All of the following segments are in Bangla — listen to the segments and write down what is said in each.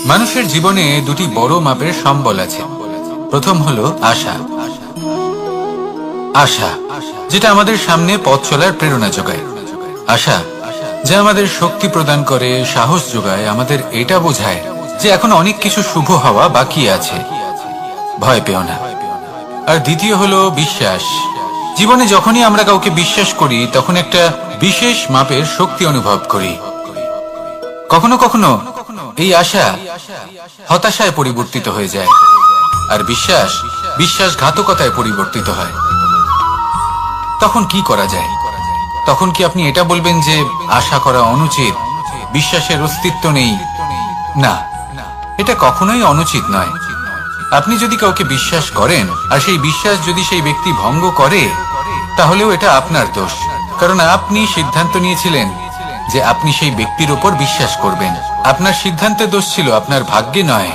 মানুষের জীবনে দুটি বড় মাপের সম্বল আছে। প্রথম হলো আশা। আশা যেটা আমাদের সামনে পথ চলার প্রেরণা যোগায়। আশা যা আমাদের শক্তি প্রদান করে, সাহস যোগায়, আমাদের এটা বোঝায় যে এখন অনেক কিছু শুভ হওয়া বাকি আছে, ভয় পেও না। আর দ্বিতীয় হলো বিশ্বাস। জীবনে যখনই আমরা কাউকে বিশ্বাস করি তখন একটা বিশেষ মাপের শক্তি অনুভব করি। কখনো কখনো এই আশা হতাশায় পরিবর্তিত হয়ে যায়, আর বিশ্বাস বিশ্বাসঘাতকতায় পরিবর্তিত হয়। তখন কি করা যায়? তখন কি আপনি এটা বলবেন যে আশা করা অনুচিত, বিশ্বাসের অস্তিত্ব নেই? না, এটা কখনোই অনুচিত নয়। আপনি যদি কাউকে বিশ্বাস করেন আর সেই বিশ্বাস যদি সেই ব্যক্তি ভঙ্গ করে, তাহলেও এটা আপনার দোষ, কারণ আপনি সিদ্ধান্ত নিয়েছিলেন যে আপনি সেই ব্যক্তির উপর বিশ্বাস করবেন। আপনার সিদ্ধান্তে দোষ ছিল, আপনার ভাগ্যে নয়।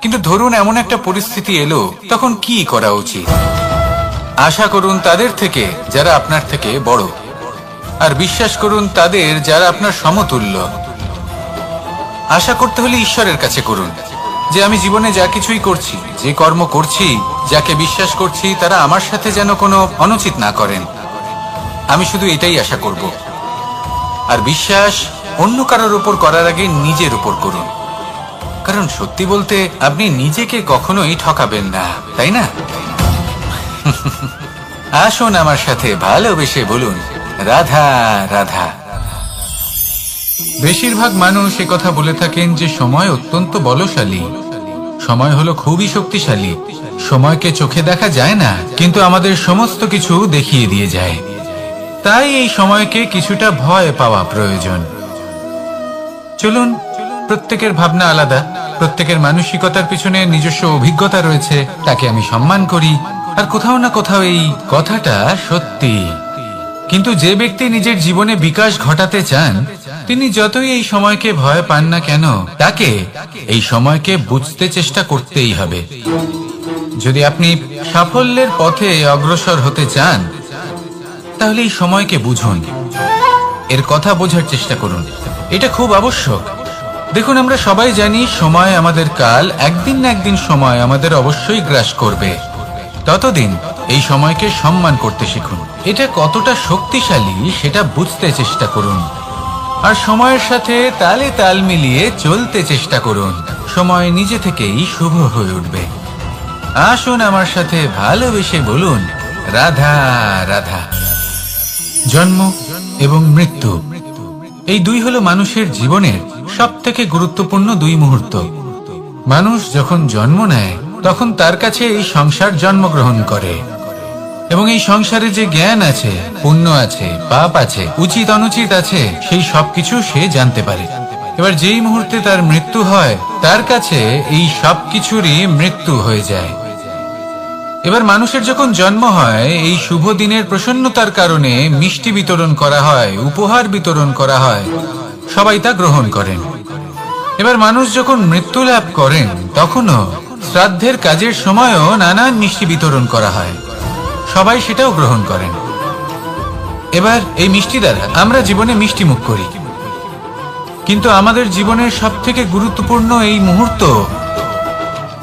কিন্তু ধরুন এমন একটা পরিস্থিতি এলো, তখন কি করা উচিত? আশা করুন তাদের থেকে যারা আপনার থেকে বড়, আর বিশ্বাস করুন তাদের যারা আপনার সমতুল্য। আশা করতে হলে ঈশ্বরের কাছে করুন যে আমি জীবনে যা কিছুই করছি, যে কর্ম করছি, যাকে বিশ্বাস করছি, তারা আমার সাথে যেন কোনো অনুচিত না করেন। আমি শুধু এটাই আশা করব। আর বিশ্বাস অন্য কারোর উপর করার আগে নিজের উপর করুন, কারণ সত্যি বলতে আপনি নিজেকে কখনোই ঠকাবেন না, তাই না? আসুন আমার সাথে ভালোবেসে বলুন, রাধা রাধা। বেশিরভাগ মানুষ কথা বলে থাকেন যে সময় অত্যন্ত বলশালী, সময় হলো খুবই শক্তিশালী। সময়কে চোখে দেখা যায় না, কিন্তু আমাদের সমস্ত কিছু দেখিয়ে দিয়ে যায়। তাই এই সময়কে কিছুটা ভয় পাওয়া প্রয়োজন। চলুন, প্রত্যেকের ভাবনা আলাদা, প্রত্যেকের মানসিকতার পিছনে নিজস্ব অভিজ্ঞতা রয়েছে, তাকে আমি সম্মান করি। আর কোথাও না কোথাও এই কথাটা সত্যি। কিন্তু যে ব্যক্তি নিজের জীবনে বিকাশ ঘটাতে চান, তিনি যতই এই সময়কে ভয় পান না কেন, তাকে এই সময়কে বুঝতে চেষ্টা করতেই হবে। যদি আপনি সাফল্যের পথে অগ্রসর হতে চান, তাহলে এই সময়কে বুঝুন, এর কথা বোঝার চেষ্টা করুন। এটা খুব আবশ্যক। দেখুন, আমরা সবাই জানি সময় আমাদের কাল, একদিন না একদিন সময় আমাদের অবশ্যই গ্রাস করবে। ততদিন এই সময়কে সম্মান করতে শিখুন। এটা কতটা শক্তিশালী সেটা বুঝতে চেষ্টা করুন, আর সময়ের সাথে তালে তাল মিলিয়ে চলতে চেষ্টা করুন। সময় নিজে থেকেই শুভ হয়ে উঠবে। আসুন আমার সাথে ভালোবেসে বলুন, রাধা রাধা। জন্ম এবং মৃত্যু, এই দুই হলো মানুষের জীবনের সবথেকে গুরুত্বপূর্ণ দুই মুহূর্ত। মানুষ যখন জন্ম নেয় তখন তার কাছে এই সংসার জন্মগ্রহণ করে, এবং এই সংসারে যে জ্ঞান আছে, পুণ্য আছে, পাপ আছে, উচিত অনুচিত আছে, সেই সবকিছু সে জানতে পারে। এবার যেই মুহূর্তে তার মৃত্যু হয়, তার কাছে এই সবকিছুরই মৃত্যু হয়ে যায়। এবার মানুষের যখন জন্ম হয়, এই শুভ দিনের প্রসন্নতার কারণে মিষ্টি বিতরণ করা হয়, উপহার বিতরণ করা হয়, সবাই তা গ্রহণ করেন। এবার মানুষ যখন মৃত্যু লাভ করেন, তখনও শ্রাদ্ধের কাজের সময়ও নানান মিষ্টি বিতরণ করা হয়, সবাই সেটাও গ্রহণ করেন। এবার এই মিষ্টি দ্বারা আমরা জীবনে মিষ্টি মুখ করি, কিন্তু আমাদের জীবনের সবথেকে গুরুত্বপূর্ণ এই মুহূর্ত,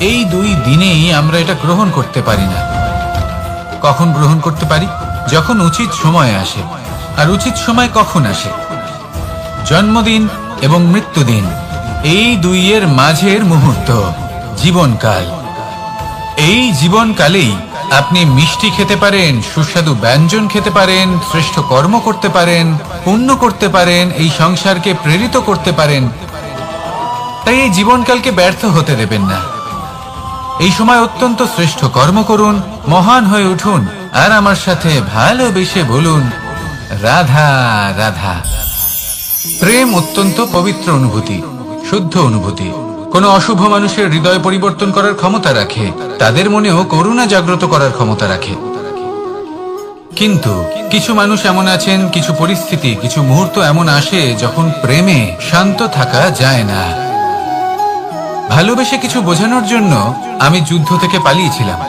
এই দুই দিনেই আমরা এটা গ্রহণ করতে পারি না। কখন গ্রহণ করতে পারি? যখন উচিত সময় আসে। আর উচিত সময় কখন আসে? জন্মদিন এবং মৃত্যুদিন, এই দুইয়ের মাঝের মুহূর্ত, জীবনকাল। এই জীবনকালেই আপনি মিষ্টি খেতে পারেন, সুস্বাদু ব্যঞ্জন খেতে পারেন, শ্রেষ্ঠ কর্ম করতে পারেন, পুণ্য করতে পারেন, এই সংসারকে প্রেরিত করতে পারেন। তাই এই জীবনকালকে ব্যর্থ হতে দেবেন না। এই সময় অত্যন্ত শ্রেষ্ঠ কর্ম করুন, মহান হয়ে উঠুন, আর আমার সাথে ভালোবেসে বলুন, রাধা রাধা। প্রেম অত্যন্ত পবিত্র অনুভূতি, শুদ্ধ অনুভূতি। কোনো অশুভ মানুষের হৃদয় পরিবর্তন করার ক্ষমতা রাখে, তাদের মনেও করুণা জাগ্রত করার ক্ষমতা রাখে। কিন্তু কিছু মানুষ এমন আছেন, কিছু পরিস্থিতি, কিছু মুহূর্ত এমন আসে যখন প্রেমে শান্ত থাকা যায় না। ভালোবেসে কিছু বোঝানোর জন্য আমি যুদ্ধ থেকে পালিয়েছিলাম,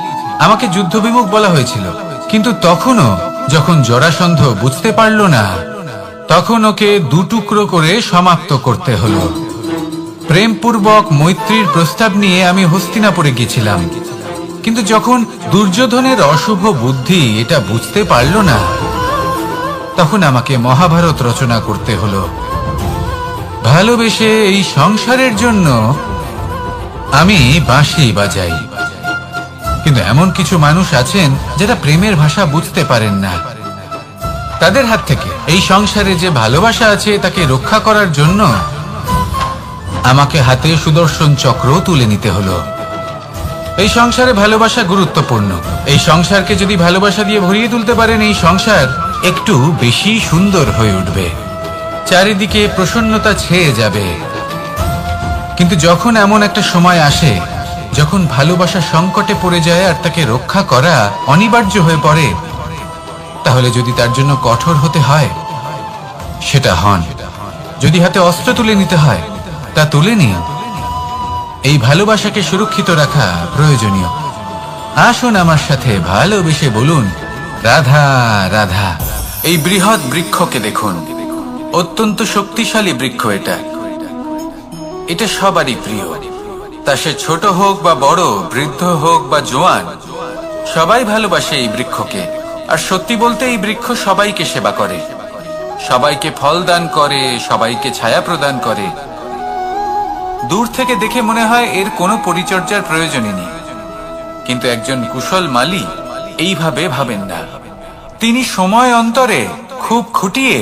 আমাকে যুদ্ধবিমুখ বলা হয়েছিল। কিন্তু তখনও যখন জরাসন্ধ বুঝতে পারল না, তখন ওকে দুটুকরো করে সমাপ্ত করতে হলো। প্রেমপূর্বক মৈত্রীর প্রস্তাব নিয়ে আমি হস্তিনাপুরে গেছিলাম, কিন্তু যখন দুর্যোধনের অশুভ বুদ্ধি এটা বুঝতে পারল না, তখন আমাকে মহাভারত রচনা করতে হলো। ভালোবেসে এই সংসারের জন্য আমি বাঁশি বাজাই, কিন্তু এমন কিছু মানুষ আছেন যারা প্রেমের ভাষা বুঝতে পারেন না। তাদের হাত থেকে এই সংসারে যে ভালোবাসা আছে তাকে রক্ষা করার জন্য আমাকে হাতে সুদর্শন চক্র তুলে নিতে হলো। এই সংসারে ভালোবাসা গুরুত্বপূর্ণ। এই সংসারকে যদি ভালোবাসা দিয়ে ভরিয়ে তুলতে পারেন, এই সংসার একটু বেশি সুন্দর হয়ে উঠবে, চারিদিকে প্রসন্নতা ছেয়ে যাবে। কিন্তু যখন এমন একটা সময় আসে যখন ভালোবাসা সংকটে পড়ে যায় আর তাকে রক্ষা করা অনিবার্য হয়ে পড়ে, তাহলে যদি তার জন্য কঠোর হতে হয় সেটা হন, যদি হাতে অস্ত্র তুলে নিতে হয় তা তুলে নিন। এই ভালোবাসাকে সুরক্ষিত রাখা প্রয়োজনীয়। আসুন আমার সাথে ভালোবেসে বলুন রাধা রাধা। এই বৃহৎ বৃক্ষকে দেখুন, অত্যন্ত শক্তিশালী বৃক্ষ। এটা সবারই প্রিয়, তা সে ছোট হোক বা বড়, বৃদ্ধ হোক বা জোয়ান, সবাই ভালোবাসে এই বৃক্ষকে। আর সত্যি বলতে এই বৃক্ষ সবাইকে সেবা করে, সবাইকে ফল দান করে, সবাইকে ছায়া প্রদান করে। দূর থেকে দেখে মনে হয় এর কোনো পরিচর্যার প্রয়োজনই নেই, কিন্তু একজন কুশল মালী এইভাবে ভাবেন না। তিনি সময় অন্তরে খুব খুঁটিয়ে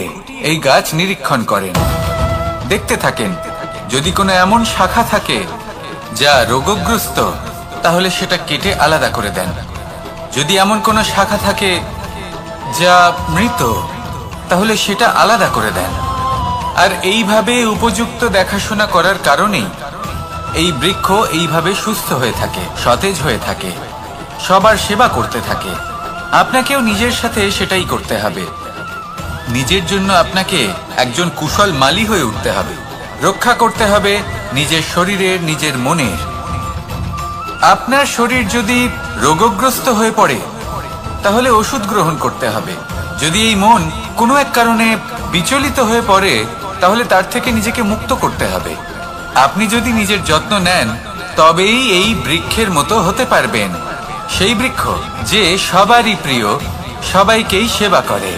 এই গাছ নিরীক্ষণ করেন, দেখতে থাকেন। যদি কোনো এমন শাখা থাকে যা রোগগ্রস্ত, তাহলে সেটা কেটে আলাদা করে দেন। যদি এমন কোনো শাখা থাকে যা মৃত, তাহলে সেটা আলাদা করে দেন। আর এইভাবে উপযুক্ত দেখাশোনা করার কারণেই এই বৃক্ষ এইভাবে সুস্থ হয়ে থাকে, সতেজ হয়ে থাকে, সবার সেবা করতে থাকে। আপনাকেও নিজের সাথে সেটাই করতে হবে। নিজের জন্য আপনাকে একজন কুশল মালী হয়ে উঠতে হবে, রক্ষা করতে হবে নিজের শরীরের, নিজের মনের। আপনার শরীর যদি রোগগ্রস্ত হয়ে পড়ে, তাহলে ওষুধ গ্রহণ করতে হবে। যদি এই মন কোনো এক কারণে বিচলিত হয়ে পড়ে, তাহলে তার থেকে নিজেকে মুক্ত করতে হবে। আপনি যদি নিজের যত্ন নেন, তবেই এই বৃক্ষের মতো হতে পারবেন, সেই বৃক্ষ যে সবারই প্রিয়, সবাইকেই সেবা করে।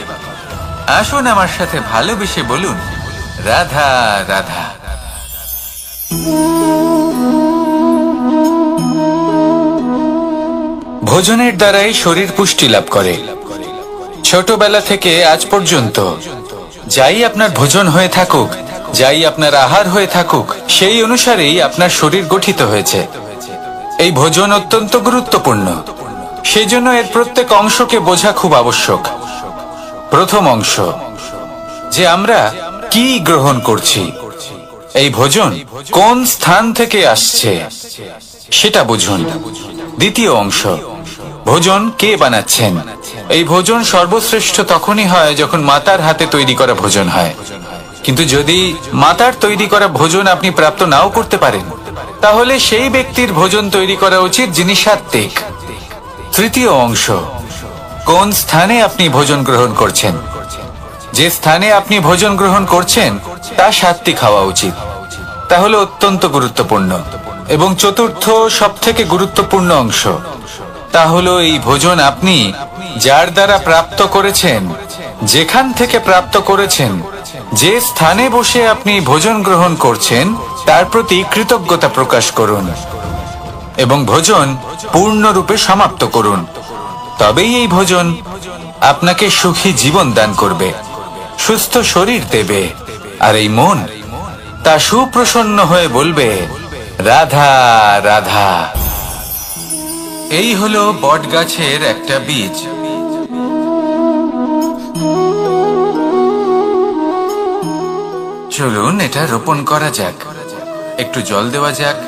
আসুন আমার সাথে ভালোবেসে বলুন রাধা রাধা। ভোজনের দ্বারাই শরীর পুষ্টি লাভ করে। ছোটবেলা থেকে আজ পর্যন্ত যাই আপনার ভোজন হয়ে থাকুক, যাই আপনার আহার হয়ে থাকুক, সেই অনুসারেই আপনার শরীর গঠিত হয়েছে। এই ভোজন অত্যন্ত গুরুত্বপূর্ণ, সেজন্য এর প্রত্যেক অংশকে বোঝা খুব আবশ্যক। প্রথম অংশ, যে আমরা কি গ্রহণ করছি, এই ভোজন কোন স্থান থেকে আসছে সেটা বুঝুন। দ্বিতীয় অংশ, ভোজন কে বানাচ্ছেন। এই ভোজন সর্বশ্রেষ্ঠ তখনই হয় যখন মাতার হাতে তৈরি করা ভোজন হয়। কিন্তু যদি মাতার তৈরি করা ভোজন আপনি প্রাপ্ত নাও করতে পারেন, তাহলে সেই ব্যক্তির ভোজন তৈরি করা উচিত যিনি সাত্ত্বিক। তৃতীয় অংশ, কোন স্থানে আপনি ভোজন গ্রহণ করছেন। যে স্থানে আপনি ভোজন গ্রহণ করছেন তা সাত্ত্বিক হওয়া উচিত, তাহলে অত্যন্ত গুরুত্বপূর্ণ। এবং চতুর্থ সবথেকে গুরুত্বপূর্ণ অংশ, তা হলো এই ভোজন আপনি যার দ্বারা প্রাপ্ত করেছেন, যেখান থেকে প্রাপ্ত করেছেন, যে স্থানে বসে আপনি ভোজন গ্রহণ করছেন, তার প্রতি কৃতজ্ঞতা প্রকাশ করুন এবং ভোজন পূর্ণরূপে সমাপ্ত করুন। তবেই এই ভোজন আপনাকে সুখী জীবন দান করবে, সুস্থ শরীর দেবে, আর এই মন তা সুপ্রসন্ন হয়ে বলবে রাধা রাধা। এই হলো বটগাছের একটা বীজ। চলুন এটা রোপণ করা যাক, একটু জল দেওয়া যাক।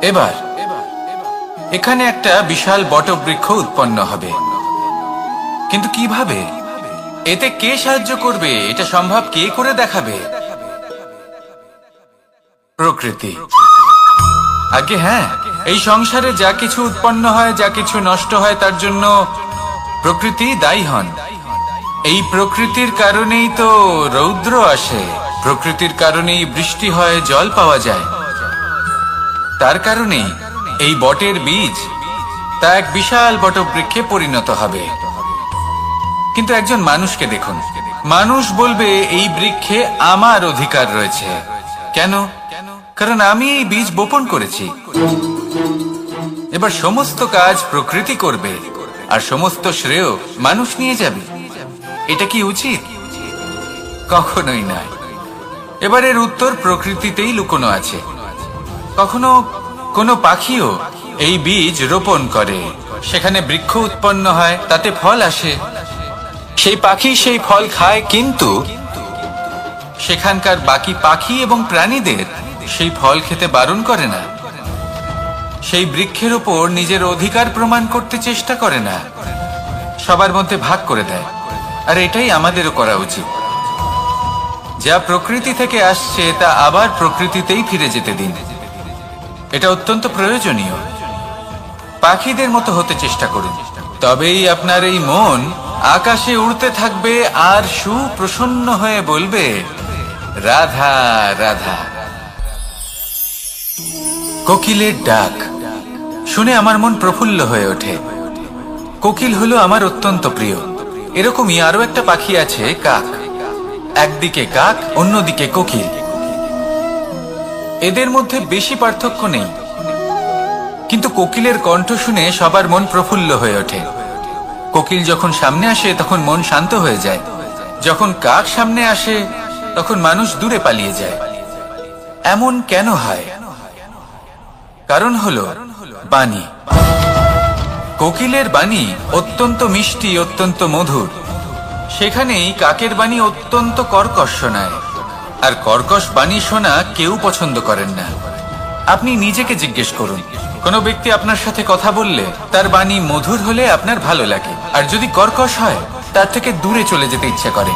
এবার এখানে একটা বিশাল বটবৃক্ষ উৎপন্ন হবে। কিন্তু কিভাবে? এতে কে সাহায্য করবে? এটা সম্ভব কে করে দেখাবে? প্রকৃতি। আগে হ্যাঁ, এই সংসারে যা কিছু উৎপন্ন হয়, যা কিছু নষ্ট হয়, তার জন্য প্রকৃতি দায়ী হন। এই প্রকৃতির কারণেই তো রৌদ্র আসে, প্রকৃতির কারণেই বৃষ্টি হয়, জল পাওয়া যায়। তার কারণেই এই বটের বীজ তা এক বিশাল বটবৃক্ষে পরিণত হবে। কিন্তু একজন মানুষকে দেখুন, মানুষ বলবে এই বৃক্ষে আমার অধিকার রয়েছে। কেন? কারণ আমি এই বীজ বপন করেছি। এবার সমস্ত কাজ প্রকৃতি করবে আর সমস্ত শ্রেয় মানুষ নিয়ে যাবে। এটা কি উচিত? কখনোই নয়। এবার এর উত্তর প্রকৃতিতেই লুকোনো আছে। কখনো কোনো পাখিও এই বীজ রোপণ করে, সেখানে বৃক্ষ উৎপন্ন হয়, তাতে ফল আসে, সেই পাখি সেই ফল খায়, কিন্তু সেখানকার বাকি পাখি এবং প্রাণীদের সেই ফল খেতে বারণ করে না। সেই বৃক্ষের উপর নিজের অধিকার প্রমাণ করতে চেষ্টা করে না, সবার মধ্যে ভাগ করে দেয়। আর এটাই আমাদেরও করা উচিত। যা প্রকৃতি থেকে আসছে তা আবার প্রকৃতিতেই ফিরে যেতে দিন। এটা অত্যন্ত প্রয়োজনীয়। পাখিদের মতো হতে চেষ্টা করুন, তবেই আপনার এই মন আকাশে উড়তে থাকবে আর সুপ্রসন্ন হয়ে বলবে, রাধা রাধা। কোকিলের ডাক শুনে আমার মন প্রফুল্ল হয়ে ওঠে। কোকিল হলো আমার অত্যন্ত প্রিয়। এরকমই আরো একটা পাখি আছে, কাক। একদিকে কাক, অন্যদিকে কোকিল। এদের মধ্যে বেশি পার্থক্য নেই, কিন্তু কোকিলের কণ্ঠ শুনে সবার মন প্রফুল্ল হয়ে ওঠে। কোকিল যখন সামনে আসে তখন মন শান্ত হয়ে যায়, যখন কাক সামনে আসে তখন মানুষ দূরে পালিয়ে যায়। এমন কেন হয়? কারণ হলো বাণী। কোকিলের বাণী অত্যন্ত মিষ্টি, অত্যন্ত মধুর। সেখানেই কাকের বাণী অত্যন্ত কর্কশ শোনায়, আর কর্কশ বাণী শোনা কেউ পছন্দ করেন না। আপনি নিজেকে জিজ্ঞেস করুন, কোনো ব্যক্তি আপনার সাথে কথা বললে তার বাণী মধুর হলে আপনার ভালো লাগে, আর যদি কর্কশ হয় তার থেকে দূরে চলে যেতে ইচ্ছে করে।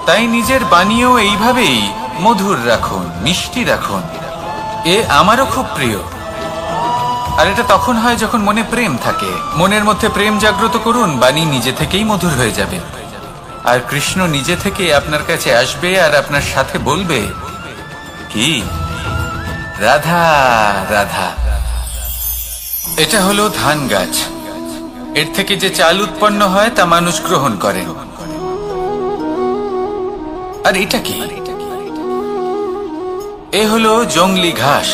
তাই নিজের বাণীও এইভাবেই মধুর রাখুন, মিষ্টি রাখুন। এ আমারও খুব প্রিয়। আর এটা তখন হয় যখন মনে প্রেম থাকে। মনের মধ্যে প্রেম জাগ্রত করুন, বাণী নিজে থেকেই মধুর হয়ে যাবে। আর কৃষ্ণ নিজে থেকে আপনার কাছে আসবে আর আপনার সাথে বলবে, কি রাধা রাধা। এটা হলো ধান গাছ। এর থেকে যে চাল উৎপন্ন হয় তা মানুষ গ্রহণ করে। আর এটা কি? এ হলো জংলি ঘাস।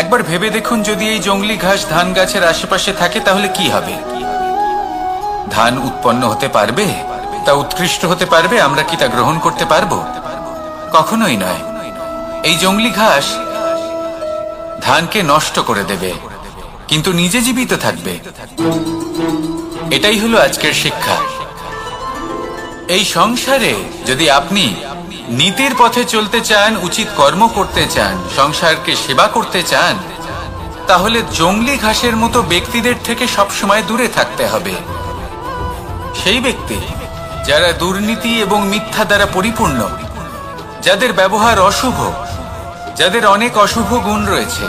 একবার ভেবে দেখুন, যদি এই জংলি ঘাস ধান গাছের আশেপাশে থাকে তাহলে কি হবে? ধান উৎপন্ন হতে পারবে? তা উৎকৃষ্ট হতে পারবে? আমরা কি তা গ্রহণ করতে পারবো? কখনোই নয়। এই জংলি ঘাস ধানকে নষ্ট করে দেবে, কিন্তু নিজে জীবিত থাকবে। এটাই হলো আজকের শিক্ষা। এই সংসারে যদি আপনি নীতির পথে চলতে চান, উচিত কর্ম করতে চান, সংসারকে সেবা করতে চান, তাহলে জংলি ঘাসের মতো ব্যক্তিদের থেকে সবসময় দূরে থাকতে হবে। সেই ব্যক্তি যারা দুর্নীতি এবং মিথ্যা দ্বারা পরিপূর্ণ, যাদের ব্যবহার অশুভ, যাদের অনেক অশুভ গুণ রয়েছে,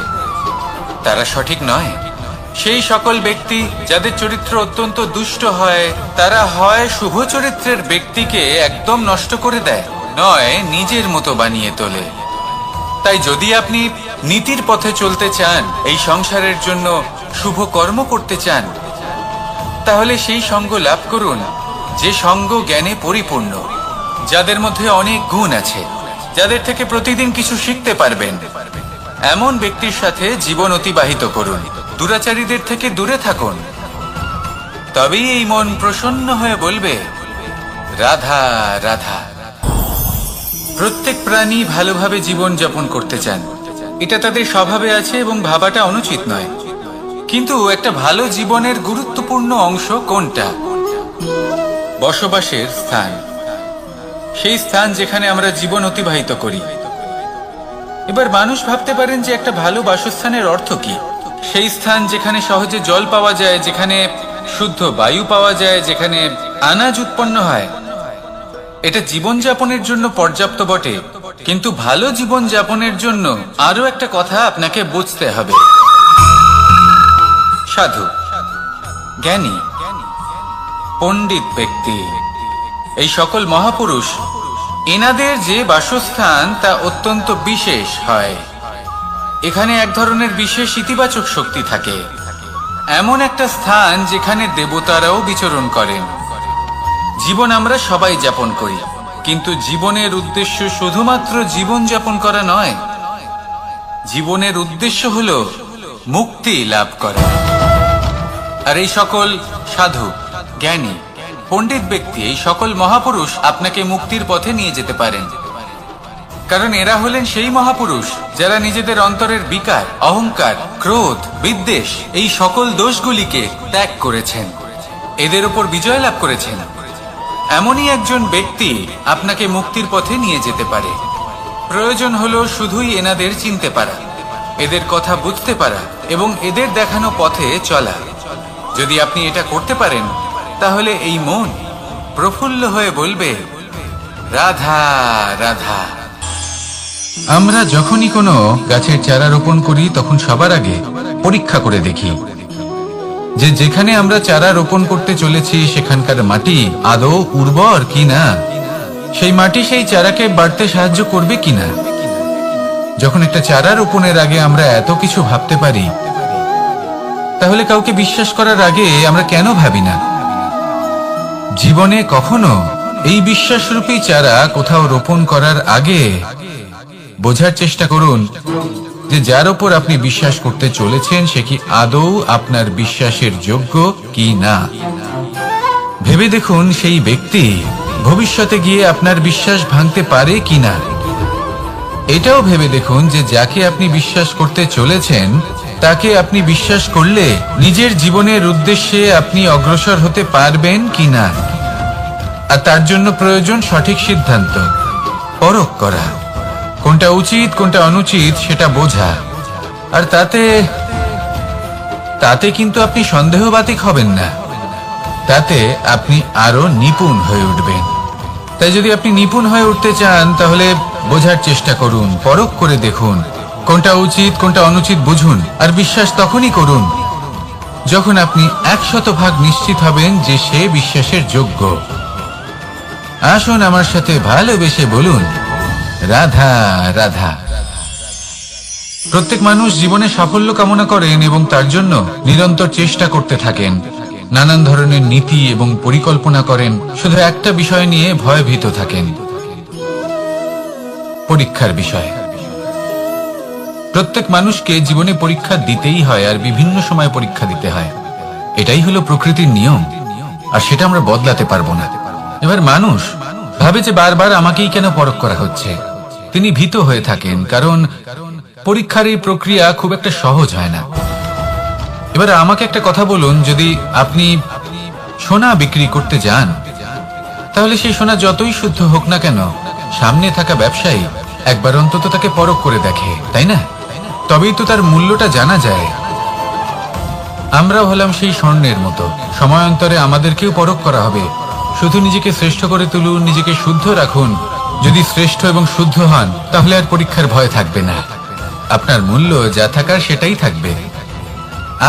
তারা সঠিক নয়। সেই সকল ব্যক্তি যাদের চরিত্র অত্যন্ত দুষ্ট হয়, তারা হয় শুভ চরিত্রের ব্যক্তিকে একদম নষ্ট করে দেয়, নয় নিজের মতো বানিয়ে তোলে। তাই যদি আপনি নীতির পথে চলতে চান, এই সংসারের জন্য শুভ কর্ম করতে চান, তাহলে সেই সঙ্গ লাভ করুন যে সঙ্গ জ্ঞানে পরিপূর্ণ, যাদের মধ্যে অনেক গুণ আছে, যাদের থেকে প্রতিদিন কিছু শিখতে পারবেন। এমন ব্যক্তির সাথে জীবন অতিবাহিত করুন। দুরাচারীদের থেকে দূরে থাকুন। তবেই এই মন প্রসন্ন হয়ে বলবে, রাধা রাধা। প্রত্যেক প্রাণী ভালোভাবে জীবন যাপন করতে চান, এটা তাদের স্বভাবে আছে এবং ভাবাটা অনুচিত নয়। কিন্তু একটা ভালো জীবনের গুরুত্বপূর্ণ অংশ কোনটা? বসবাসের স্থান। সেই স্থান যেখানে আমরা জীবন অতিবাহিত করি। এবার মানুষ ভাবতে পারেন যে একটা ভালো বাসস্থানের অর্থ কি? সেই স্থান যেখানে সহজে জল পাওয়া যায়, যেখানে শুদ্ধ বায়ু পাওয়া যায়, যেখানে আনাজ উৎপন্ন হয়। এটা জীবনযাপনের জন্য পর্যাপ্ত বটে, কিন্তু ভালো জীবনযাপনের জন্য আরো একটা কথা আপনাকে বুঝতে হবে। সাধু, জ্ঞানী, পণ্ডিত ব্যক্তি এই সকল মহাপুরুষ, এনাদের যে বাসস্থান তা অত্যন্ত বিশেষ হয়। এখানে এক ধরনের বিশেষ ইতিবাচক শক্তি থাকে, এমন একটা স্থান যেখানে দেবতারাও বিচরণ করেন। জীবন আমরা সবাই যাপন করি, কিন্তু জীবনের উদ্দেশ্য শুধুমাত্র জীবন যাপন করা নয়। জীবনের উদ্দেশ্য হলো মুক্তি লাভ করা। আর এই সকল সাধু, জ্ঞানী, পণ্ডিত ব্যক্তি, এই সকল মহাপুরুষ আপনাকে মুক্তির পথে নিয়ে যেতে পারেন, কারণ এরা হলেন সেই মহাপুরুষ যারা নিজেদের অন্তরের বিকার, অহংকার, ক্রোধ, বিদ্বেষ এই সকল দোষগুলিকে ত্যাগ করেছেন, এদের উপর বিজয় লাভ করেছেন। এমনই একজন ব্যক্তি আপনাকে মুক্তির পথে নিয়ে যেতে পারে। প্রয়োজন হলো শুধুই এনাদের চিনতে পারা, এদের কথা বুঝতে পারা এবং এদের দেখানো পথে চলা। যদি আপনি এটা করতে পারেন, তাহলে এই মন প্রফুল্ল হয়ে বলবে, রাধা রাধা। আমরা যখনই কোনো গাছের চারা রোপণ করি, তখন সবার আগে পরীক্ষা করে দেখি যে যেখানে আমরা চারা রোপণ করতে চলেছি সেখানকার মাটি আদৌ উর্বর কিনা, সেই মাটি সেই চারাকে বাড়তে সাহায্য করবে কিনা। যখন একটা চারা রোপণের আগে আমরা এত কিছু ভাবতে পারি, তাহলে কাউকে বিশ্বাস করার আগে আমরা কেন ভাবি না? জীবনে কখনো এই বিশ্বাসরূপী চারা কোথাও রোপণ করার আগে বোঝার চেষ্টা করুন যে যার উপর আপনি বিশ্বাস করতে চলেছেন সে কি আদৌ আপনার বিশ্বাসের যোগ্য কি না। ভেবে দেখুন সেই ব্যক্তি ভবিষ্যতে গিয়ে আপনার বিশ্বাস ভাঙতে পারে কিনা। এটাও ভেবে দেখুন যে যাকে আপনি বিশ্বাস করতে চলেছেন তাকে আপনি বিশ্বাস করলে নিজের জীবনের উদ্দেশ্যে আপনি অগ্রসর হতে পারবেন কিনা। আর তার জন্য প্রয়োজন সঠিক সিদ্ধান্ত, পরখ করা, কোনটা উচিত কোনটা অনুচিত সেটা বোঝা। আর তাতে কিন্তু আপনি সন্দেহবাতিক হবেন না, তাতে আপনি আরো নিপুণ হয়ে উঠবেন। তাই যদি আপনি নিপুণ হয়ে উঠতে চান, তাহলে বোঝার চেষ্টা করুন, পরখ করে দেখুন, কোনটা উচিত কোনটা অনুচিত বুঝুন। আর বিশ্বাস তখনই করুন যখন আপনি 100% নিশ্চিত হবেন যে সে বিশ্বাসের যোগ্য। আসুন আমার সাথে ভালোবেসে বলুন, রাধা রাধা। প্রত্যেক মানুষ জীবনে সাফল্য কামনা করেন এবং তার জন্য নিরন্তর চেষ্টা করতে থাকেন, নানান ধরনের নীতি এবং পরিকল্পনা করেন। শুধু একটা বিষয় নিয়ে ভয়ভীত থাকেন, পরীক্ষার বিষয়। প্রত্যেক মানুষকে জীবনে পরীক্ষা দিতেই হয়, আর বিভিন্ন সময় পরীক্ষা দিতে হয়। এটাই হলো প্রকৃতির নিয়ম, আর সেটা আমরা বদলাতে পারবো না। এবার মানুষ ভাবে যে বারবার আমাকেই কেন পরখ করা হচ্ছে। তিনি ভীত হয়ে থাকেন, কারণ পরীক্ষার এই প্রক্রিয়া খুব একটা সহজ হয় না। এবার আমাকে একটা কথা বলুন, যদি আপনি সোনা বিক্রি করতে যান, তাহলে সেই সোনা যতই শুদ্ধ হোক না কেন, সামনে থাকা ব্যবসায়ী একবার অন্তত তাকে পরখ করে দেখে, তাই না? তবেই তো তার মূল্যটা জানা যায়। আমরাও হলাম সেই স্বর্ণের মতো, সময়ান্তরে আমাদেরকেও পরখ করা হবে। শুধু নিজেকে শ্রেষ্ঠ করে তুলুন, নিজেকে শুদ্ধ রাখুন। যদি শ্রেষ্ঠ এবং শুদ্ধ হন, তাহলে আর পরীক্ষার ভয় থাকবে না। আপনার মূল্য যা থাকার সেটাই থাকবে।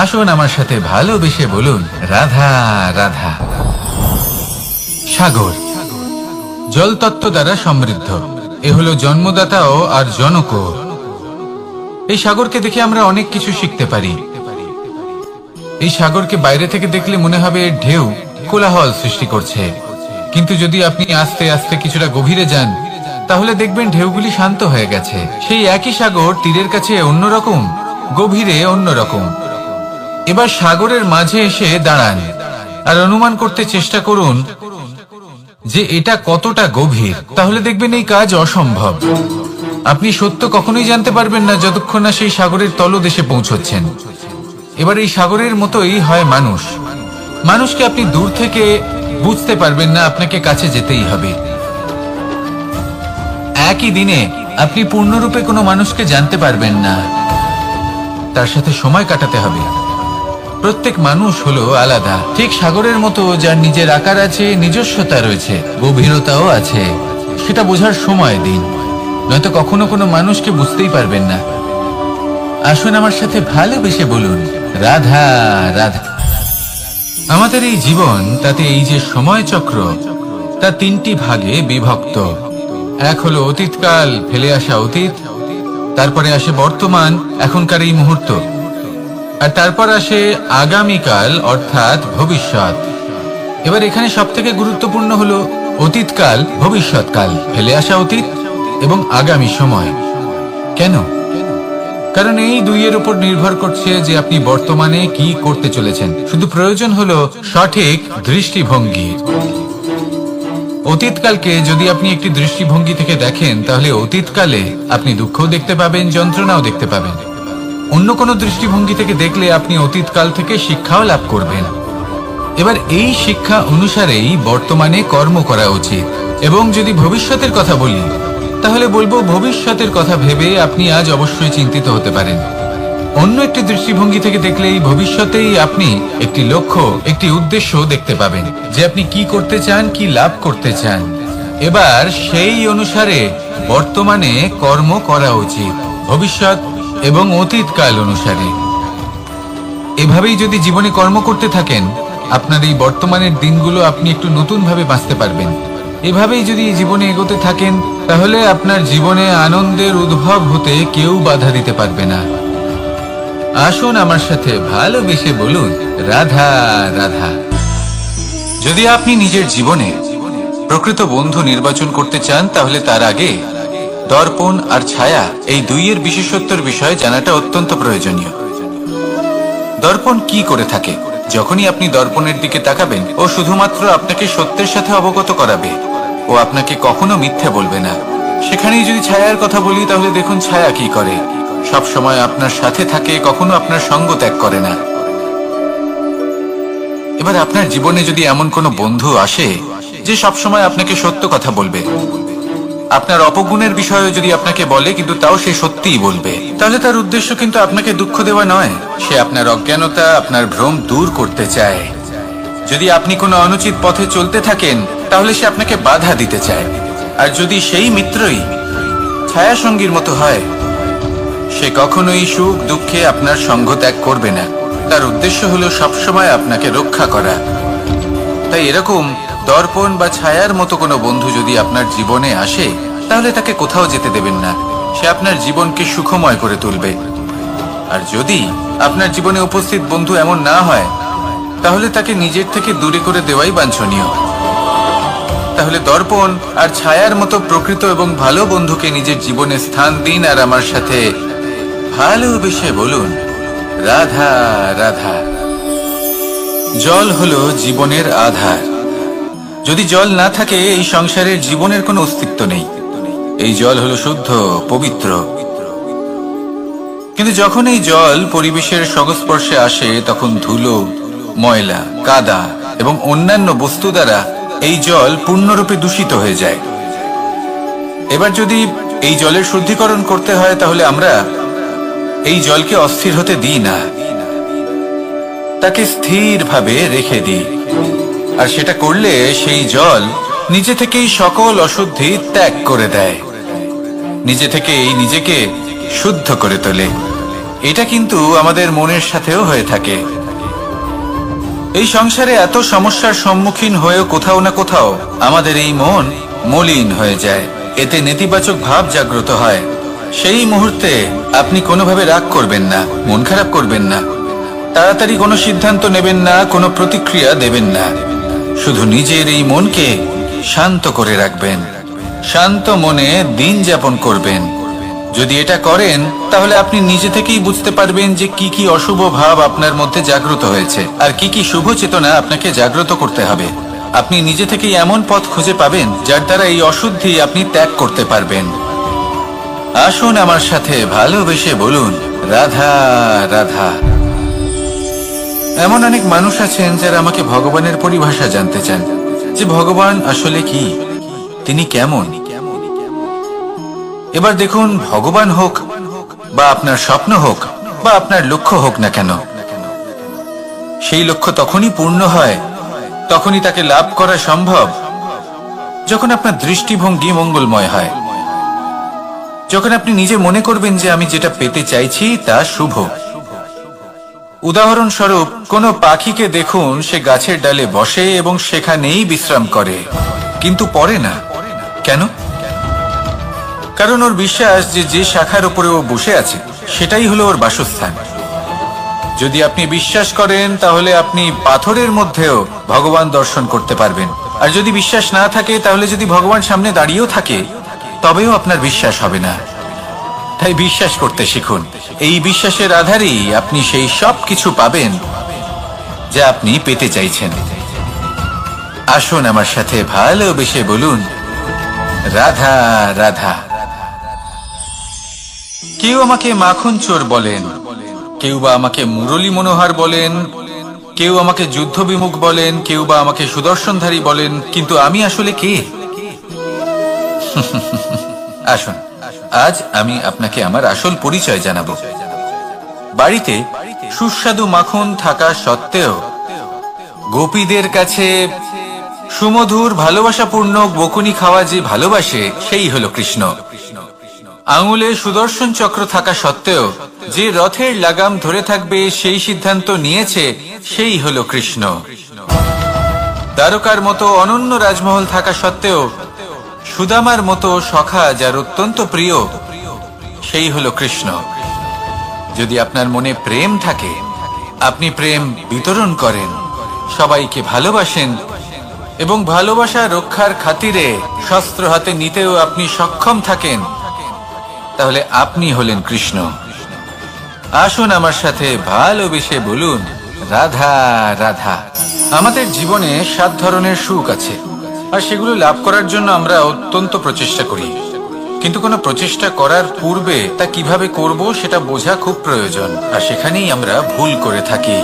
আসুন আমার সাথে ভালোবেসে বলুন, রাধা রাধা। সাগর জলতত্ত্ব দ্বারা সমৃদ্ধ, এ হলো জন্মদাতাও আর জনকও। এই সাগরকে দেখে আমরা অনেক কিছু শিখতে পারি। এই সাগরকে বাইরে থেকে দেখলে মনে হবে ঢেউ কোলাহল সৃষ্টি করছে, কিন্তু যদি আপনি আস্তে আস্তে কিছুটা গভীরে যান, তাহলে দেখবেন ঢেউগুলি শান্ত হয়ে গেছে। সেই একই সাগর তীরের কাছে অন্যরকম, গভীরে অন্যরকম। এবার সাগরের মাঝে এসে দাঁড়ান আর অনুমান করতে চেষ্টা করুন যে এটা কতটা গভীর। তাহলে দেখবেন এই কাজ অসম্ভব। আপনি সত্য কখনোই জানতে পারবেন না যতক্ষণ না সেই সাগরের তলদেশে পৌঁছচ্ছেন। এবার এই সাগরের মতোই হয় মানুষ। মানুষকে আপনি দূর থেকে বুঝতে পারবেন না, আপনাকে কাছে যেতেই হবে। একই দিনে আপনি পূর্ণরূপে কোনো মানুষকে জানতে পারবেন না, তার সাথে সময় কাটাতে হবে। প্রত্যেক মানুষ হলো আলাদা, ঠিক সাগরের মতো, যার নিজের আকার আছে, নিজস্বতা রয়েছে, গভীরতাও আছে। সেটা বোঝার সময় দিন, নয়তো কখনো কোনো মানুষকে বুঝতেই পারবেন না। আসুন আমার সাথে ভালোবেসে বলুন, রাধা রাধা। আমাদের এই জীবন, তাতে এই যে সময় চক্র, তা তিনটি ভাগে বিভক্ত। এক হলো অতীতকাল, ফেলে আসা অতীত, তারপরে আসে বর্তমান, এখনকার এই মুহূর্ত, আর তারপর আসে আগামীকাল অর্থাৎ ভবিষ্যৎ। এবার এখানে সবথেকে গুরুত্বপূর্ণ হলো অতীতকাল, ভবিষ্যৎকাল, ফেলে আসা অতীত এবং আগামী সময়। কেন? কারণ এই দুইয়ের উপর নির্ভর করছে যে আপনি বর্তমানে কি করতে চলেছেন। শুধু প্রয়োজন হলো সঠিক দৃষ্টিভঙ্গি। অতীতকালকে যদি আপনি একটি দৃষ্টিভঙ্গি থেকে দেখেন, তাহলে অতীতকালে আপনি দুঃখও দেখতে পাবেন, যন্ত্রণাও দেখতে পাবেন। অন্য কোনো দৃষ্টিভঙ্গি থেকে দেখলে আপনি অতীতকাল থেকে শিক্ষাও লাভ করবেন। এবার এই শিক্ষা অনুসারেই বর্তমানে কর্ম করা উচিত। এবং যদি ভবিষ্যতের কথা বলি, তাহলে বলবো ভবিষ্যতের কথা ভেবে আপনি আজ অবশ্যই চিন্তিত হতে পারেন। অন্য একটি দৃষ্টিভঙ্গি থেকে দেখলে এই ভবিষ্যতেই আপনি একটি লক্ষ্য, একটি উদ্দেশ্য দেখতে পাবেন, যে আপনি কি করতে চান, কি লাভ করতে চান। এবার সেই অনুসারে বর্তমানে কর্ম করা উচিত, ভবিষ্যৎ এবং অতীতকাল অনুসারে। এভাবেই যদি জীবনে কর্ম করতে থাকেন, আপনার এই বর্তমানের দিনগুলো আপনি একটু নতুনভাবে বাঁচতে পারবেন। এভাবেই যদি জীবনে এগোতে থাকেন, তাহলে আপনার জীবনে আনন্দের উদ্ভব হতে কেউ বাধা দিতে পারবে না। আসুন আমার সাথে ভালোবেসে বলুন, রাধা রাধা। যদি আপনি নিজের জীবনে প্রকৃত বন্ধু নির্বাচন করতে চান, তাহলে তার আগে দর্পণ আর ছায়া, এই দুইয়ের বিশেষত্বের বিষয়ে জানাটা অত্যন্ত প্রয়োজনীয়। দর্পণ কি করে থাকে? যখনই আপনি দর্পণের দিকে তাকাবেন, ও শুধুমাত্র আপনাকে সত্যের সাথে অবগত করাবে, ও আপনাকে কখনো মিথ্যে বলবে না। সেখানেই যদি ছায়ার কথা বলি, তাহলে দেখুন ছায়া কি করে। সব সময় আপনার সাথে থাকে, কখনো আপনার সঙ্গ ত্যাগ করে না। এবার আপনার জীবনে যদি এমন কোনো বন্ধু আসে যে সব সময় আপনাকে সত্য কথা বলবে, আপনার অপগুণের বিষয়ে যদি আপনাকে বলে কিন্তু তাও সে সত্যিই বলবে, তাহলে তার উদ্দেশ্য কিন্তু আপনাকে দুঃখ দেওয়া নয়। সে আপনার অজ্ঞানতা, আপনার ভ্রম দূর করতে চায়। যদি আপনি কোনো অনুচিত পথে চলতে থাকেন, তাহলে সে আপনাকে বাধা দিতে চায়। আর যদি সেই মিত্রই ছায়া সঙ্গীর মতো হয়, সে কখনোই সুখ দুঃখে আপনার সঙ্গ ত্যাগ করবে না। তার উদ্দেশ্য হলো সবসময় আপনাকে রক্ষা করা। তাই এরকম দর্পণ বা ছায়ার মতো কোনো বন্ধু যদি আপনার জীবনে আসে, তাহলে তাকে কোথাও যেতে দেবেন না। সে আপনার জীবনকে সুখময় করে তুলবে। আর যদি আপনার জীবনে উপস্থিত বন্ধু এমন না হয়, তাহলে তাকে নিজের থেকে দূরে করে দেওয়াই বাঞ্ছনীয়। তাহলে দর্পণ আর ছায়ার মতো প্রকৃত এবং ভালো বন্ধুকে নিজের জীবনে স্থান দিন, আর আমার সাথে ভালোবেসে বলুন, রাধা রাধা। জল হলো জীবনের আধার। যদি জল না থাকে, এই সংসারের জীবনের কোনো অস্তিত্ব নেই। এই জল হলো শুদ্ধ, পবিত্র। কিন্তু যখন এই জল পরিবেশের সংস্পর্শে আসে, তখন ধুলো, ময়লা, কাদা এবং অন্যান্য বস্তু দ্বারা এই জল পূর্ণরূপে দূষিত হয়ে যায়। এবার যদি এই জলের শুদ্ধিকরণ করতে হয়, তাহলে আমরা এই জলকে অস্থির হতে দিই না, তাকে স্থিরভাবে রেখে দিই। আর সেটা করলে সেই জল নিজে থেকেই সকল অশুদ্ধি ত্যাগ করে দেয়, নিজে থেকেই নিজেকে শুদ্ধ করে তোলে। এটা কিন্তু আমাদের মনের সাথেও হয়ে থাকে। এই সংসারে এত সমস্যার সম্মুখীন হয়েও কোথাও না কোথাও আমাদের এই মন মলিন হয়ে যায়। এতে নেতিবাচক ভাব জাগ্রত হয়। সেই মুহূর্তে আপনি কোনোভাবে রাগ করবেন না, মন খারাপ করবেন না, তাড়াতাড়ি কোনো সিদ্ধান্ত নেবেন না, কোনো প্রতিক্রিয়া দেবেন না। শুধু নিজের এই মনকে শান্ত করে রাখবেন, শান্ত মনে দিন যাপন করবেন। যদি এটা করেন, তাহলে আপনি নিজে থেকেই বুঝতে পারবেন যে কি কি অশুভ ভাব আপনার মধ্যে জাগ্রত হয়েছে, আর কি কি শুভ চেতনা আপনাকে জাগ্রত করতে হবে। আপনি নিজে থেকেই এমন পথ খুঁজে পাবেন, যার দ্বারা এই অশুদ্ধি আপনি ত্যাগ করতে পারবেন। আসুন আমার সাথে ভালোবেসে বলুন, রাধা রাধা। এমন অনেক মানুষ আছেন যারা আমাকে ভগবানের পরিভাষা জানতে চান, যে ভগবান আসলে কি, তিনি কেমন। এবার দেখুন, ভগবান হোক বা আপনার স্বপ্ন হোক বা আপনার লক্ষ্য হোক না কেন, সেই লক্ষ্য তখনই পূর্ণ হয়, তখনই তাকে লাভ করা সম্ভব, যখন আপনার দৃষ্টিভঙ্গি মঙ্গলময় হয়। যখন আপনি নিজে মনে করবেন যে আমি যেটা পেতে চাইছি তা শুভ। উদাহরণস্বরূপ, কোনো পাখিকে দেখুন, সে গাছের ডালে বসে এবং সেখানেই বিশ্রাম করে। কিন্তু পড়ে না। কেন? কারণ ওর বিশ্বাস যে যে শাখার উপরে ও বসে আছে সেটাই হলো ওর বাসস্থান। যদি আপনি বিশ্বাস করেন তাহলে আপনি পাথরের মধ্যেও ভগবান দর্শন করতে পারবেন। আর যদি বিশ্বাস না থাকে তাহলে যদি ভগবান সামনে দাঁড়িয়েও থাকে তবেও আপনার বিশ্বাস হবে না। তাই বিশ্বাস করতে শিখুন। এই বিশ্বাসের আধারেই আপনি সেই সব কিছু পাবেন যা আপনি পেতে চাইছেন। আসুন আমার সাথে ভালোবেসে বলুন, রাধা রাধা। কেউ আমাকে মাখন চোর বলেন, কেউ বা আমাকে মুরলী মনোহর বলেন, কেউ আমাকে যুদ্ধ বিমুখ বলেন, কেউ বা আমাকে সুদর্শনধারী বলেন, কিন্তু আমি আসলে কে? আসুন, আজ আমি আপনাকে আমার আসল পরিচয় জানাবো। বাড়িতে সুস্বাদু মাখন থাকা সত্ত্বেও গোপীদের কাছে সুমধুর ভালোবাসাপূর্ণ বকুনি খাওয়া যে ভালোবাসে সেই হলো কৃষ্ণ। আঙুলে সুদর্শন চক্র থাকা সত্ত্বেও যে রথের লাগাম ধরে থাকবে সেই সিদ্ধান্ত নিয়েছে সেই হলো কৃষ্ণ। দ্বারকার মতো অনন্য রাজমহল থাকা সত্ত্বেও সুদামার মতো সখা যার অত্যন্ত প্রিয় সেই হলো কৃষ্ণ। যদি আপনার মনে প্রেম থাকে, আপনি প্রেম বিতরণ করেন, সবাইকে ভালোবাসেন এবং ভালোবাসা রক্ষার খাতিরে শস্ত্র হাতে নিতেও আপনি সক্ষম থাকেন, তাহলে আপনি হলেন কৃষ্ণ। আসুন আমার সাথে ভালোবেসে বলুন, রাধা রাধা। আমাদের জীবনে 7 ধরনের সুখ আছে, আর সেগুলো লাভ করার জন্য আমরা অত্যন্ত প্রচেষ্টা করি। কিন্তু কোনো প্রচেষ্টা করার পূর্বে তা কিভাবে করব সেটা বোঝা খুব প্রয়োজন, আর সেখানেই আমরা ভুল করে থাকি।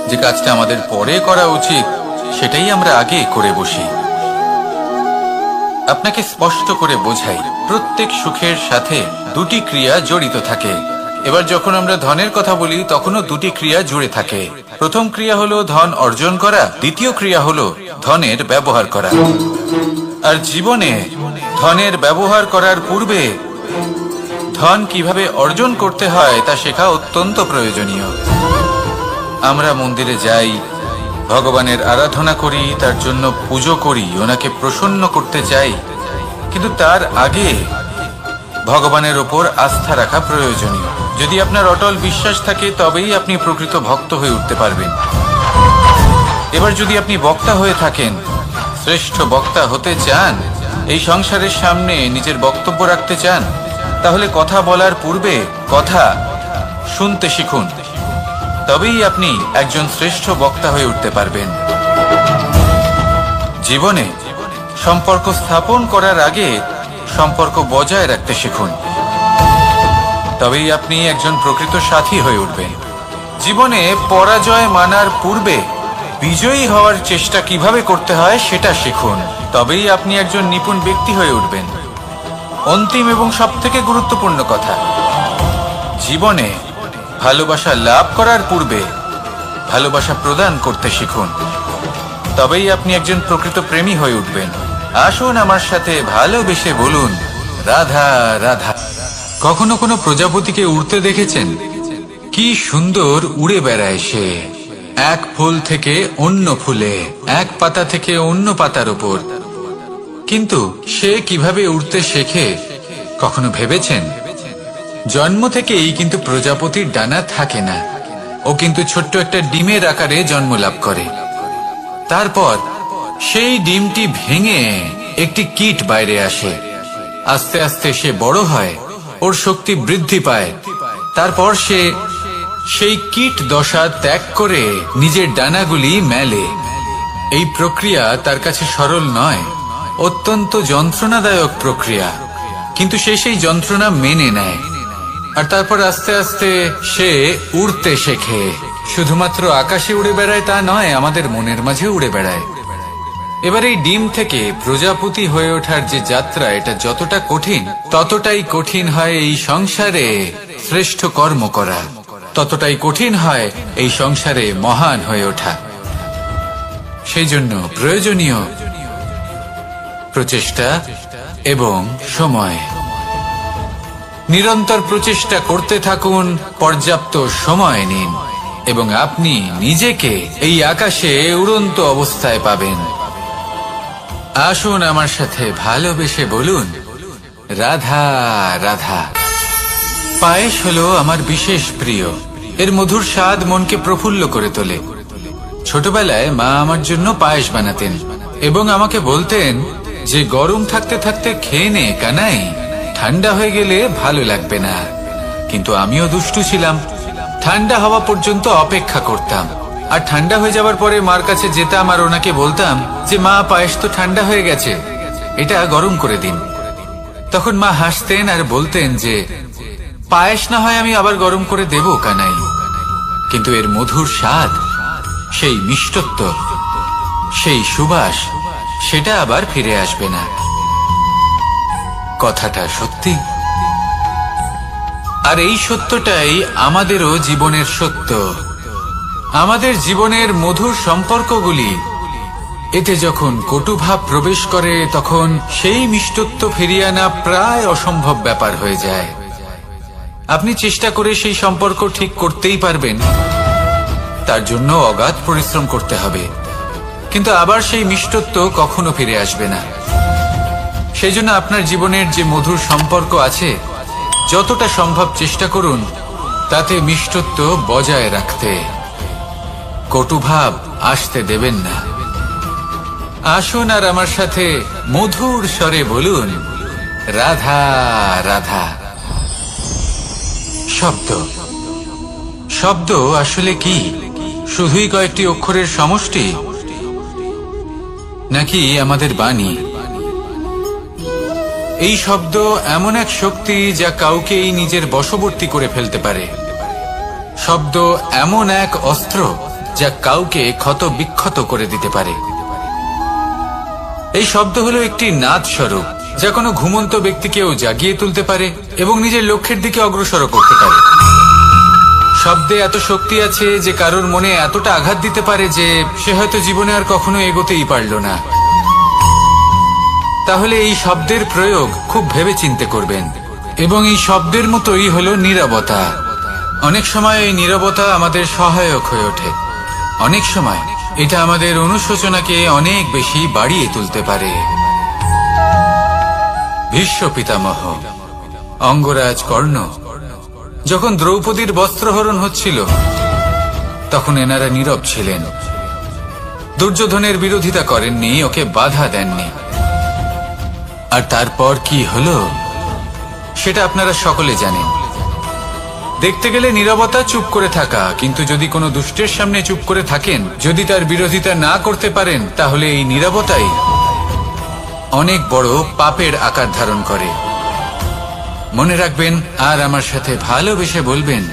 যে কাজটা আমাদের পরে করা উচিত সেটাই আমরা আগে করে বসি। আপনাকে স্পষ্ট করে বোঝাই, প্রত্যেক সুখের সাথে 2টি ক্রিয়া জড়িত থাকে। এবার যখন আমরা ধনের কথা বলি তখনও 2টি ক্রিয়া জুড়ে থাকে। প্রথম ক্রিয়া হলো ধন অর্জন করা, দ্বিতীয় ক্রিয়া হলো ধনের ব্যবহার করা। আর জীবনে ধনের ব্যবহার করার পূর্বে ধন কিভাবে অর্জন করতে হয় তা শেখা অত্যন্ত প্রয়োজনীয়। আমরা মন্দিরে যাই, ভগবানের আরাধনা করি, তার জন্য পুজো করি, ওনাকে প্রসন্ন করতে চাই, কিন্তু তার আগে ভগবানের ওপর আস্থা রাখা প্রয়োজনীয়। যদি আপনার অটল বিশ্বাস থাকে তবেই আপনি প্রকৃত ভক্ত হয়ে উঠতে পারবেন। এবার যদি আপনি বক্তা হয়ে থাকেন, শ্রেষ্ঠ বক্তা হতে চান, এই সংসারের সামনে নিজের বক্তব্য রাখতে চান, তাহলে কথা বলার পূর্বে কথা শুনতে শিখুন, তবেই আপনি একজন শ্রেষ্ঠ বক্তা হয়ে উঠতে পারবেন। জীবনে সম্পর্ক স্থাপন করার আগে সম্পর্ক বজায় রাখতে শিখুন, তবেই আপনি একজন প্রকৃত সাথী হয়ে উঠবেন। জীবনে পরাজয় মানার পূর্বে বিজয়ী হওয়ার চেষ্টা কিভাবে করতে হয় সেটা শিখুন, তবেই আপনি একজন নিপুণ ব্যক্তি হয়ে উঠবেন। অন্তিম এবং সবথেকে গুরুত্বপূর্ণ কথা, জীবনে ভালোবাসা লাভ করার পূর্বে ভালোবাসা প্রদান করতে শিখুন, তবেই আপনি একজন প্রকৃত প্রেমী হয়ে উঠবেন। আসুন আমার সাথে ভালোবেসে বলুন, রাধা রাধা। কখনো কোনো প্রজাপতিকে উড়তে দেখেছেন? কি সুন্দর উড়ে বেড়ায় সে, এক ফুল থেকে অন্য ফুলে, এক পাতা থেকে অন্য পাতার উপর। কিন্তু সে কিভাবে উড়তে শেখে কখনো ভেবেছেন? জন্ম থেকেই কিন্তু প্রজাপতির ডানা থাকে না, ও কিন্তু ছোট্ট একটা ডিমের আকারে জন্ম লাভ করে। তারপর সেই ডিমটি ভেঙে একটি কীট বাইরে আসে। আস্তে আস্তে সে বড় হয়, ওর শক্তি বৃদ্ধি পায়। তারপর সে সেই কীট দশা ত্যাগ করে নিজের ডানাগুলি মেলে। এই প্রক্রিয়া তার কাছে সরল নয়, অত্যন্ত যন্ত্রণাদায়ক প্রক্রিয়া, কিন্তু সে সেই যন্ত্রণা মেনে নেয়। আর তারপর আস্তে আস্তে সে উড়তে শেখে। শুধুমাত্র আকাশে উড়ে বেড়ায় তা নয়, আমাদের মনের মাঝে উড়ে বেড়ায়। এবার এই ডিম থেকে প্রজাপতি হয়ে ওঠার যে যাত্রা, এটা যতটা কঠিন ততটাই কঠিন হয় এই সংসারে শ্রেষ্ঠ কর্ম করা, ততটাই কঠিন হয় এই সংসারে মহান হয়ে ওঠা। সেই জন্য প্রয়োজনীয় প্রচেষ্টা এবং সময়। নিরন্তর প্রচেষ্টা করতে থাকুন, পর্যাপ্ত সময় নিন এবং আপনি নিজেকে এই আকাশে উড়ন্ত অবস্থায় পাবেন। আসুন আমার সাথে ভালোবেসে বলুন, রাধা রাধা। পায়েস হলো আমার বিশেষ প্রিয়। এর মধুর স্বাদ মনকে প্রফুল্ল করে তোলে। ছোটবেলায় মা আমার জন্য পায়েস বানাতেন এবং আমাকে বলতেন যে গরম থাকতে থাকতে খেয়ে নে কানাই, ঠান্ডা হয়ে গেলে ভালো লাগবে না। কিন্তু আমিও দুষ্টু ছিলাম, ঠান্ডা হওয়া পর্যন্ত অপেক্ষা করতাম। আর ঠান্ডা হয়ে যাওয়ার পরে মার কাছে যেতাম আর ওনাকে বলতাম যে মা, পায়েস তো ঠান্ডা হয়ে গেছে, এটা গরম করে দিন। তখন মা হাসতেন আর বলতেন যে পায়েস না হয় আমি আবার গরম করে দেব কানাই, কিন্তু এর মধুর স্বাদ, সেই মিষ্টত্ব, সেই সুবাস, সেটা আবার ফিরে আসবে না। কথাটা সত্যি। আর এই সত্যটাই আমাদেরও জীবনের সত্য। আমাদের জীবনের মধুর সম্পর্কগুলি, এতে যখন কটুভাব প্রবেশ করে তখন সেই মিষ্টত্ব ফিরিয়ে আনা প্রায় অসম্ভব ব্যাপার হয়ে যায়। আপনি চেষ্টা করে সেই সম্পর্ক ঠিক করতেই পারবেন, তার জন্য অগাধ পরিশ্রম করতে হবে, কিন্তু আবার সেই মিষ্টত্ব কখনো ফিরে আসবে না। সেই জন্য আপনার জীবনের যে মধুর সম্পর্ক আছে, যতটা সম্ভব চেষ্টা করুন তাতে মিষ্টত্ব বজায় রাখতে। কটুভাব আসতে দেবেন না। আসুন আর আমার সাথে মধুর স্বরে বলুন, রাধা রাধা। শব্দ, শব্দ আসলে কি? শুধুই কয়েকটি অক্ষরের সমষ্টি, নাকি আমাদের বাণী? এই শব্দ এমন এক শক্তি যা কাউকেই নিজের বশবর্তী করে ফেলতে পারে। শব্দ এমন এক অস্ত্র যা কাউকে ক্ষত বিক্ষত করে দিতে পারে। এই শব্দ হলো একটি নাদ স্বরূপ যা কোনো ঘুমন্ত ব্যক্তিকেও জাগিয়ে তুলতে পারে এবং নিজের লক্ষ্যের দিকে অগ্রসর করতে পারে। শব্দে এত শক্তি আছে যে কারোর মনে এতটা আঘাত দিতে পারে যে সে হয়তো জীবনে আর কখনো এগোতেই পারল না। তাহলে এই শব্দের প্রয়োগ খুব ভেবে চিন্তে করবেন। এবং এই শব্দের মতোই হলো নীরবতা। অনেক সময় এই নীরবতা আমাদের সহায়ক হয়ে ওঠে। অনেক সময় এটা আমাদের অনুশোচনাকে অনেক বেশি বাড়িয়ে তুলতে পারে। ভীষ্ম পিতামহ, অঙ্গরাজ কর্ণ, যখন দ্রৌপদীর বস্ত্রহরণ হচ্ছিল তখন এনারা নীরব ছিলেন। দুর্যোধনের বিরোধিতা করেননি, ওকে বাধা দেননি। আর তারপর কি হলো সেটা আপনারা সকলে জানেন। দেখতে গেলে নীরবতা চুপ করে থাকা, কিন্তু যদি কোনো দুষ্টের সামনে চুপ করে থাকেন, যদি তার বিরোধিতা না করতে পারেন, তাহলে এই নীরবতাই অনেক বড় পাপের আকার ধারণ করে। মনে রাখবেন আর আমার সাথে ভালোবেসে বলবেন,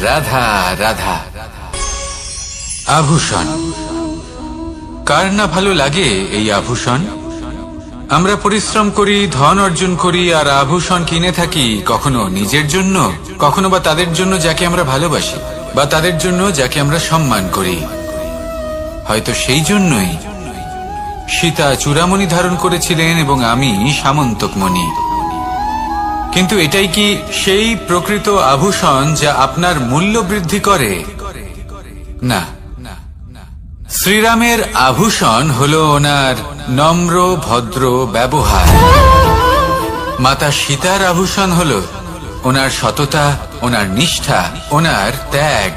রাধা রাধা। আভূষণ, কার না ভালো লাগে এই আভূষণ? আমরা পরিশ্রম করি, ধন অর্জন করি আর আভূষণ কিনে থাকি, কখনো নিজের জন্য, কখনো বা তাদের জন্য যাকে আমরা ভালোবাসি, বা তাদের জন্য যাকে আমরা সম্মান করি। হয়তো সেই জন্যই সীতা চূড়ামণি ধারণ করেছিলেন এবং আমি সামন্তক মণি। কিন্তু এটাই কি সেই প্রকৃত আভূষণ যা আপনার মূল্য বৃদ্ধি করে? না। শ্রীরামের আভূষণ হলো ওনার নম্র ভদ্র ব্যবহার। মাতা সীতার আভূষণ হলো ওনার সততা, ওনার নিষ্ঠা, ওনার ত্যাগ।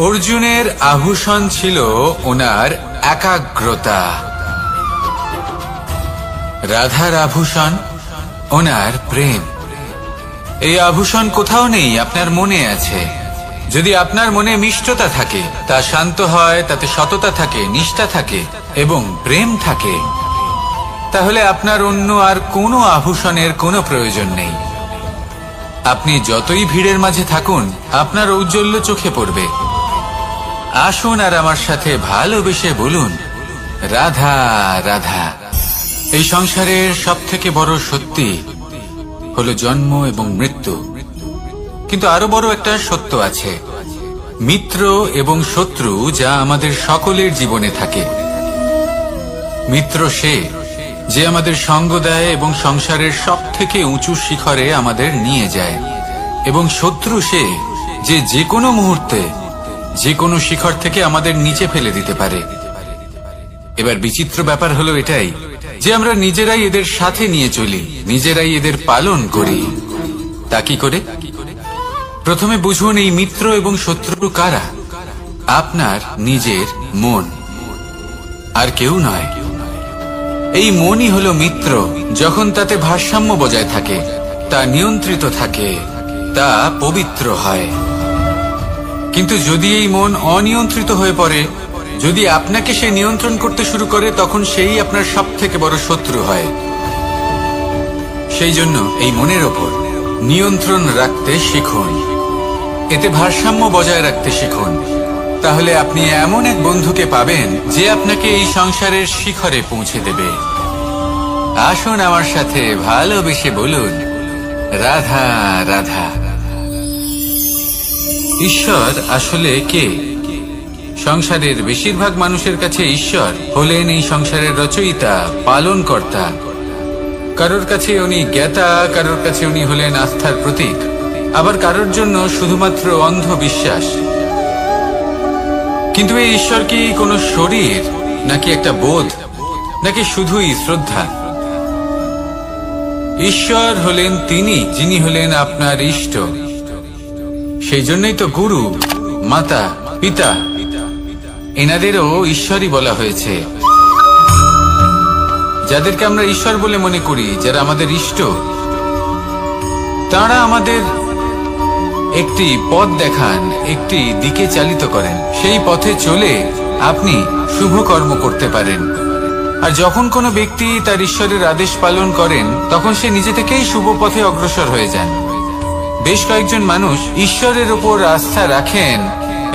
অর্জুনের আভূষণ ছিল ওনার একাগ্রতা। রাধার আভূষণ ওনার প্রেম। এই আভূষণ কোথাও নেই, আপনার মনে আছে। যদি আপনার মনে মিষ্টতা থাকে, তা শান্ত হয়, তাতে সততা থাকে, নিষ্ঠা থাকে এবং প্রেম থাকে, তাহলে আপনার অন্য আর কোনো আভূষণের কোনো প্রয়োজন নেই। আপনি যতই ভিড়ের মাঝে থাকুন, আপনার ঔজ্জ্বল্য চোখে পড়বে। আসুন আর আমার সাথে ভালোবেসে বলুন, রাধা রাধা। এই সংসারের সবথেকে বড় সত্যি হলো জন্ম এবং মৃত্যু, কিন্তু আরো বড় একটা সত্য আছে, মিত্র এবং শত্রু, যা আমাদের সকলের জীবনে থাকে। মিত্র সে যে আমাদের সঙ্গ দেয় এবং সংসারের সবথেকে উঁচু শিখরে আমাদের নিয়ে যায়, এবং শত্রু সে যে যে কোনো মুহূর্তে যে কোনো শিখর থেকে আমাদের নিচে ফেলে দিতে পারে। এবার বিচিত্র ব্যাপার হলো এটাই যে আমরা নিজেরাই এদের সাথে নিয়ে চলি, নিজেরাই এদের পালন করি। তা কি করে? প্রথমে বুঝুন এই মিত্র এবং শত্রু কারা। আপনার নিজের মন, আর কেউ নয়। এই মনই হলো মিত্র। যখন তাতে ভারসাম্য বজায় থাকে, তা নিয়ন্ত্রিত থাকে, তা পবিত্র হয়। কিন্তু যদি এই মন অনিয়ন্ত্রিত হয়ে পড়ে, যদি আপনাকে সে নিয়ন্ত্রণ করতে শুরু করে, তখন সেই আপনার সবথেকে বড় শত্রু হয়। সেই জন্য এই মনের ওপর নিয়ন্ত্রণ রাখতে শিখুন, এতে ভারসাম্য বজায় রাখতে শিখুন। তাহলে আপনি এমন এক বন্ধুকে পাবেন যে আপনাকে এই সংসারের শিখরে পৌঁছে দেবে। আসুন আমার সাথে ভালোবেসে বলুন, রাধা রাধা। ঈশ্বর আসলে কে? সংসারের বেশিরভাগ মানুষের কাছে ঈশ্বর হলেন এই সংসারের রচয়িতা, পালনকর্তা। কারোর কাছে উনি জ্ঞাতা, কারোর কাছে উনি হলেন আস্থার প্রতীক, আবার কারোর জন্য শুধুমাত্র অন্ধ বিশ্বাস। কিন্তু এই ঈশ্বর কি কোনো শরীর, নাকি একটা বোধ, নাকি শুধুই শ্রদ্ধা? ঈশ্বর হলেন তিনি যিনি হলেন আপনার ইষ্ট। সেই জন্যই তো গুরু, মাতা, পিতা এনাদেরও ঈশ্বরই বলা হয়েছে। যাদেরকে আমরা ঈশ্বর বলে মনে করি, যারা আমাদের ইষ্ট, তারা আমাদের একটি পথ দেখান, একটি দিকে চালিত করেন। সেই পথে চলে আপনি শুভ কর্ম করতে পারেন। আর যখন কোনো ব্যক্তি তার ঈশ্বরের আদেশ পালন করেন, তখন সে নিজে থেকেই শুভ পথে অগ্রসর হয়ে যান। বেশ কয়েকজন মানুষ ঈশ্বরের ওপর আস্থা রাখেন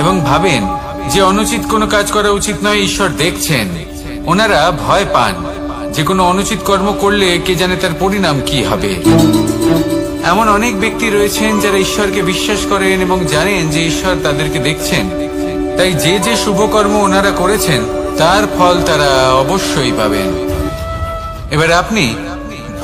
এবং ভাবেন যে অনুচিত কোনো কাজ করা উচিত নয়, ঈশ্বর দেখছেন। ওনারা ভয় পান যে কোনো অনুচিত কর্ম করলে কে জানে তার পরিণাম কি হবে। এমন অনেক ব্যক্তি রয়েছেন যারা ঈশ্বরকে বিশ্বাস করেন এবং জানেন যে ঈশ্বর তাদেরকে দেখছেন। তাই যে যে শুভ কর্ম ওনারা করেছেন, তার ফল তারা অবশ্যই পাবেন। এবার আপনি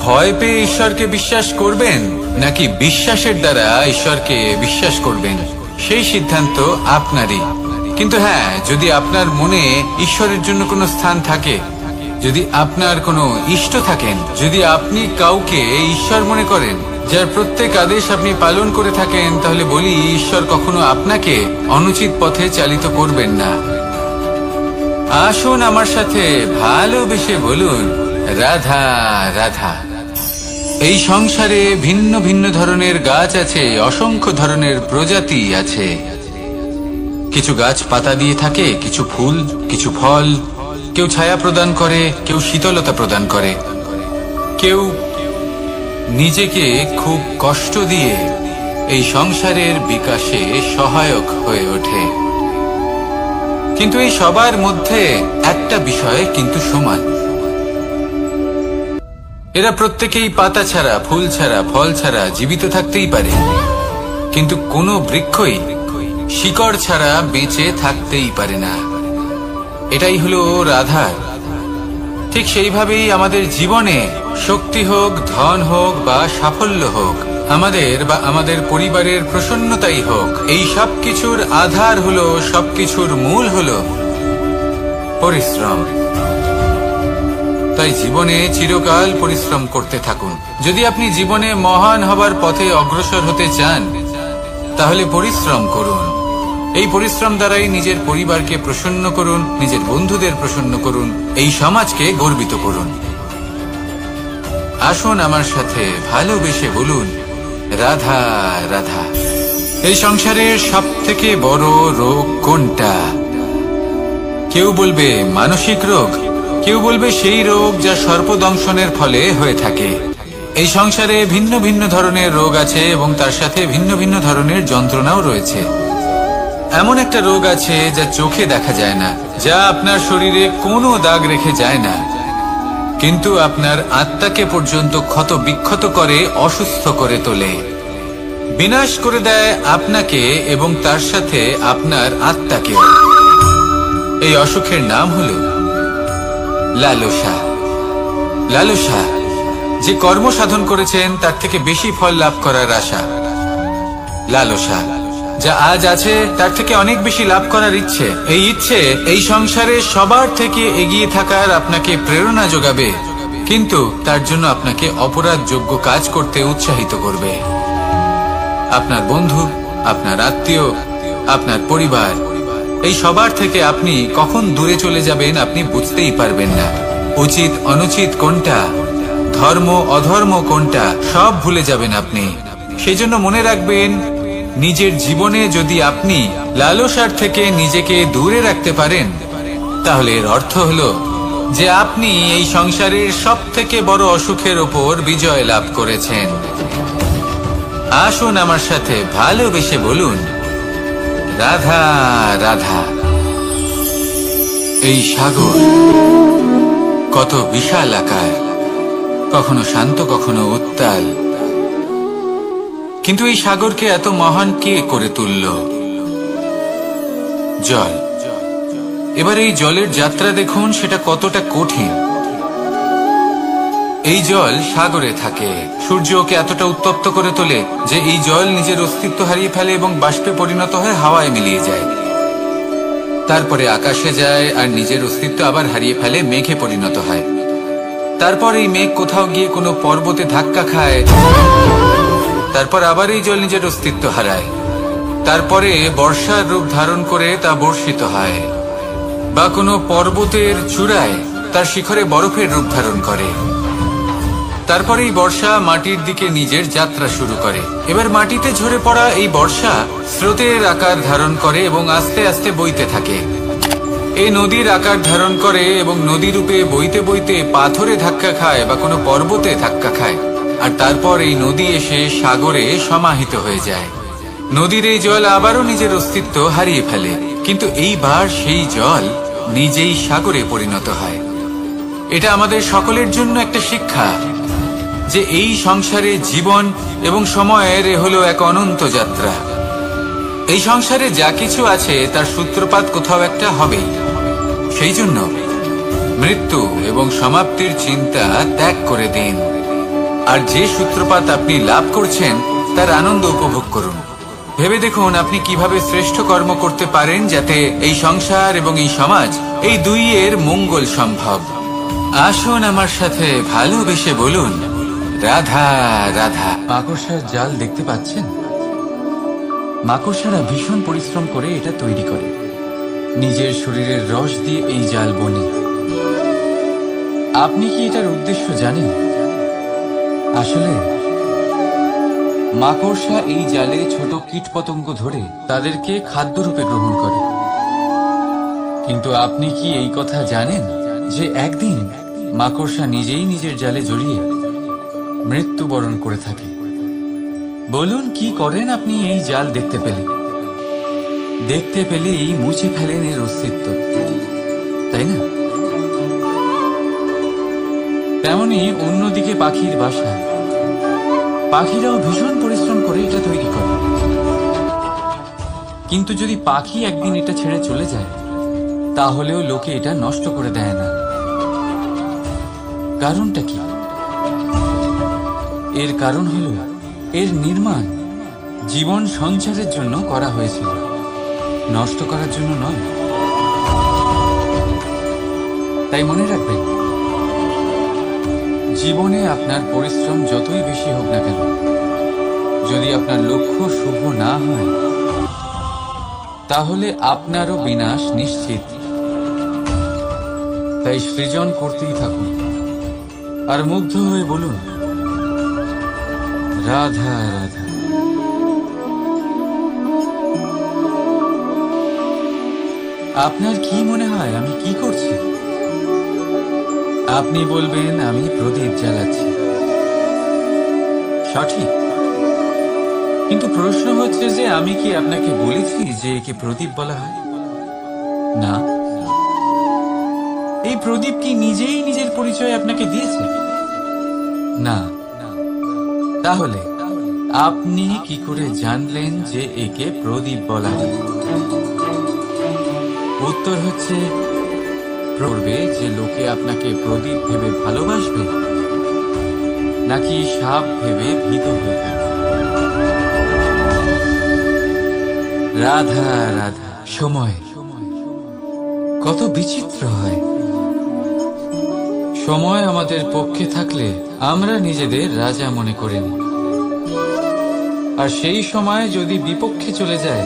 ভয় পেয়ে ঈশ্বরকে বিশ্বাস করবেন, নাকি বিশ্বাসের দ্বারা ঈশ্বরকে বিশ্বাস করবেন, সেই সিদ্ধান্ত আপনারই। কিন্তু হ্যাঁ, যদি আপনার মনে ঈশ্বরের জন্য কোনো স্থান থাকে, যদি আপনার কোনো ইষ্ট থাকেন, যদি আপনি কাউকে ঈশ্বর মনে করেন, যার প্রত্যেক আদেশ আপনি পালন করে থাকেন, তাহলে বলি, ঈশ্বর কখনো আপনাকে অনুচিত পথে চালিত করবেন না। আসুন আমার সাথে ভালোবেসে বলুন, রাধা রাধা। এই সংসারে ভিন্ন ভিন্ন ধরনের গাছ আছে, অসংখ্য ধরনের প্রজাতি আছে। কিছু গাছ পাতা দিয়ে থাকে, কিছু ফুল, কিছু ফল। কেউ ছায়া প্রদান করে, কেউ শীতলতা প্রদান করে, কেউ নিজেকে খুব কষ্ট দিয়ে এই সংসারের বিকাশে সহায়ক হয়ে ওঠে। কিন্তু এই সবার মধ্যে একটা বিষয় কিন্তু সমান। এরা প্রত্যেকেই পাতা ছাড়া, ফুল ছাড়া, ফল ছাড়া জীবিত থাকতেই পারে, কিন্তু কোনো বৃক্ষই শিকড় ছাড়া বেঁচে থাকতেই পারে না। এটাই হলো রাধার। ঠিক সেইভাবেই আমাদের জীবনে শক্তি হোক, ধন হোক বা সাফল্য হোক, আমাদের বা আমাদের পরিবারের প্রসন্নতাই হোক, এই সব কিছুর আধার হলো, সবকিছুর মূল হলো পরিশ্রম। তাই জীবনে চিরকাল পরিশ্রম করতে থাকুন। যদি আপনি জীবনে মহান হবার পথে অগ্রসর হতে চান, তাহলে পরিশ্রম করুন। এই পরিশ্রম দ্বারাই নিজের পরিবারকে প্রসন্ন করুন, নিজের বন্ধুদের প্রসন্ন করুন, এই সমাজকে গর্বিত করুন। আসুন আমার সাথে ভালোবেসে বলুন, রাধা রাধা। এই সংসারের সব থেকে বড় রোগ কোনটা? কেউ বলবে মানসিক রোগ, কেউ বলবে সেই রোগ যা সর্পদংশনের ফলে হয়ে থাকে। এই সংসারে ভিন্ন ভিন্ন ধরনের রোগ আছে এবং তার সাথে ভিন্ন ভিন্ন ধরনের যন্ত্রণাও রয়েছে। এমন একটা রোগ আছে যা চোখে দেখা যায় না, যা আপনার শরীরে কোনো দাগ রেখে যায় না, কিন্তু আপনার আত্মাকে পর্যন্ত ক্ষত বিক্ষত করে, অসুস্থ করে তোলে, বিনাশ করে দেয় আপনাকে এবং তার সাথে আপনার আত্মাকেও। এই অসুখের নাম হলো লালসা। লালসা, যে কর্ম সাধন করেছেন তার থেকে বেশি ফল লাভ করার আশা। লালসা, যা আজ আছে তার থেকে অনেক বেশি লাভ করার ইচ্ছে। এই ইচ্ছে এই সংসারে সবার থেকে এগিয়ে থাকার আপনাকে প্রেরণা যোগাবে কিন্তু তার জন্য আপনাকে অপরাধযোগ্য কাজ করতে উৎসাহিত করবে। আপনার বন্ধু, আপনার আত্মীয়, আপনার পরিবার, এই সবার থেকে আপনি কখন দূরে চলে যাবেন আপনি বুঝতেই পারবেন না। উচিত অনুচিত কোনটা, ধর্ম অধর্ম কোনটা, সব ভুলে যাবেন আপনি। সেই জন্য মনে রাখবেন, নিজের জীবনে যদি আপনি লালসার থেকে নিজেকে দূরে রাখতে পারেন, তাহলে এর অর্থ হলো যে আপনি এই সংসারের সব থেকে বড় অসুখের ওপর বিজয় লাভ করেছেন। আসুন আমার সাথে ভালোবেসে বলুন, রাধা রাধা। এই সাগর কত বিশাল আকার, কখনো শান্ত কখনো উত্তাল, কিন্তু এই সাগরকে এত মহান কে করে তুলল? জল। এবার এই জলের যাত্রা দেখুন, সেটা কতটা কঠিন। এই জল সাগরে থাকে, সূর্য ওকে এতটা উত্তপ্ত করে তোলে যে এই জল নিজের অস্তিত্ব হারিয়ে ফেলে এবং বাষ্পে পরিণত হয়ে হাওয়ায় মিলিয়ে যায়। তারপরে আকাশে যায় আর নিজের অস্তিত্ব আবার হারিয়ে ফেলে, মেঘে পরিণত হয়। তারপর এই মেঘ কোথাও গিয়ে কোনো পর্বতে ধাক্কা খায়, তারপর আবার এই জল নিজের অস্তিত্ব হারায়। তারপরে বর্ষার রূপ ধারণ করে তা বর্ষিত হয়, বা কোনো পর্বতের চূড়ায় তার শিখরে বরফের রূপ ধারণ করে। তারপরে এই বর্ষা মাটির দিকে নিজের যাত্রা শুরু করে। এবার মাটিতে ঝরে পড়া এই বর্ষা স্রোতের আকার ধারণ করে এবং আস্তে আস্তে বইতে থাকে। এই নদীর আকার ধারণ করে এবং নদী রূপে বইতে বইতে পাথরে ধাক্কা খায় বা কোনো পর্বতে ধাক্কা খায়, আর তারপর এই নদী এসে সাগরে সমাহিত হয়ে যায়। নদীর এই জল আবারও নিজের অস্তিত্ব হারিয়ে ফেলে, কিন্তু এইবার সেই জল নিজেই সাগরে পরিণত হয়। এটা আমাদের সকলের জন্য একটা শিক্ষা যে এই সংসারে জীবন এবং সময়ের হলো এক অনন্ত যাত্রা। এই সংসারে যা কিছু আছে তার সূত্রপাত কোথাও একটা হবেই। সেই জন্য মৃত্যু এবং সমাপ্তির চিন্তা ত্যাগ করে দিন, আর যে সূত্রপাত আপনি লাভ করছেন তার আনন্দ উপভোগ করুন। ভেবে দেখুন আপনি কিভাবে শ্রেষ্ঠ কর্ম করতে পারেন যাতে এই সংসার এবং এই সমাজ, এই দুইয়ের মঙ্গল সম্ভব। আসুন আমার সাথে ভালোবেসে বলুন, রাধা রাধা। মাকড়সার জাল দেখতে পাচ্ছেন? মাকড়সারা ভীষণ পরিশ্রম করে এটা তৈরি করে, নিজের শরীরের রস দিয়ে এই জাল বোনে। আপনি কি এটার উদ্দেশ্য জানেন? আসলে মাকড়সা এই জালে ছোট কীটপতঙ্গ ধরে তাদেরকে খাদ্যরূপে গ্রহণ করে। কিন্তু আপনি কি এই কথা জানেন যে একদিন মাকড়সা নিজেই নিজের জালে জড়িয়ে মৃত্যুবরণ করে থাকে? বলুন, কি করেন আপনি এই জাল দেখতে পেলে? দেখতে পেলেই মুছে ফেলেন এর অস্তিত্ব, তাই না? তেমনি অন্যদিকে পাখির বাসা, পাখিরাও ভীষণ পরিশ্রম করে এটা তৈরি করে। কিন্তু যদি পাখি একদিন এটা ছেড়ে চলে যায়, তাহলেও লোকে এটা নষ্ট করে দেয় না। কারণটা কি? এর কারণ হলো এর নির্মাণ জীবন সঞ্চারের জন্য করা হয়েছিল, নষ্ট করার জন্য নয়। তাই মনে রাখবেন, জীবনে আপনার পরিশ্রম যতই বেশি হোক না কেন, যদি আপনার লক্ষ্য শুভ না হয়, তাহলে আপনারও বিনাশ নিশ্চিত। তাই সৃজন করতেই থাকুন আর মুগ্ধ হয়ে বলুন, রাধা রাধা। আপনার কি মনে হয় আমি কি করছি? আপনি বলবেন আমি প্রদীপ জ্বালাচ্ছি। সঠিক, কিন্তু প্রশ্ন হচ্ছে যে আমি কি আপনাকে বলেছি যে একে প্রদীপ বলা হয়? না। এই প্রদীপ কি নিজেই নিজের পরিচয় আপনাকে দিয়েছে? না। তাহলে আপনি কি করে জানলেন যে একে প্রদীপ বলা হয়? উত্তর হচ্ছে, করবে যে লোকে আপনাকে প্রদীপ ভেবে ভালোবাসবে নাকি সাপ ভেবে ভীত হয়ে থাকবে। রাধা রাধা। সময় কত বিচিত্র হয়। সময় আমাদের পক্ষে থাকলে আমরা নিজেদের রাজা মনে করে নিই, আর সেই সময় যদি বিপক্ষে চলে যায়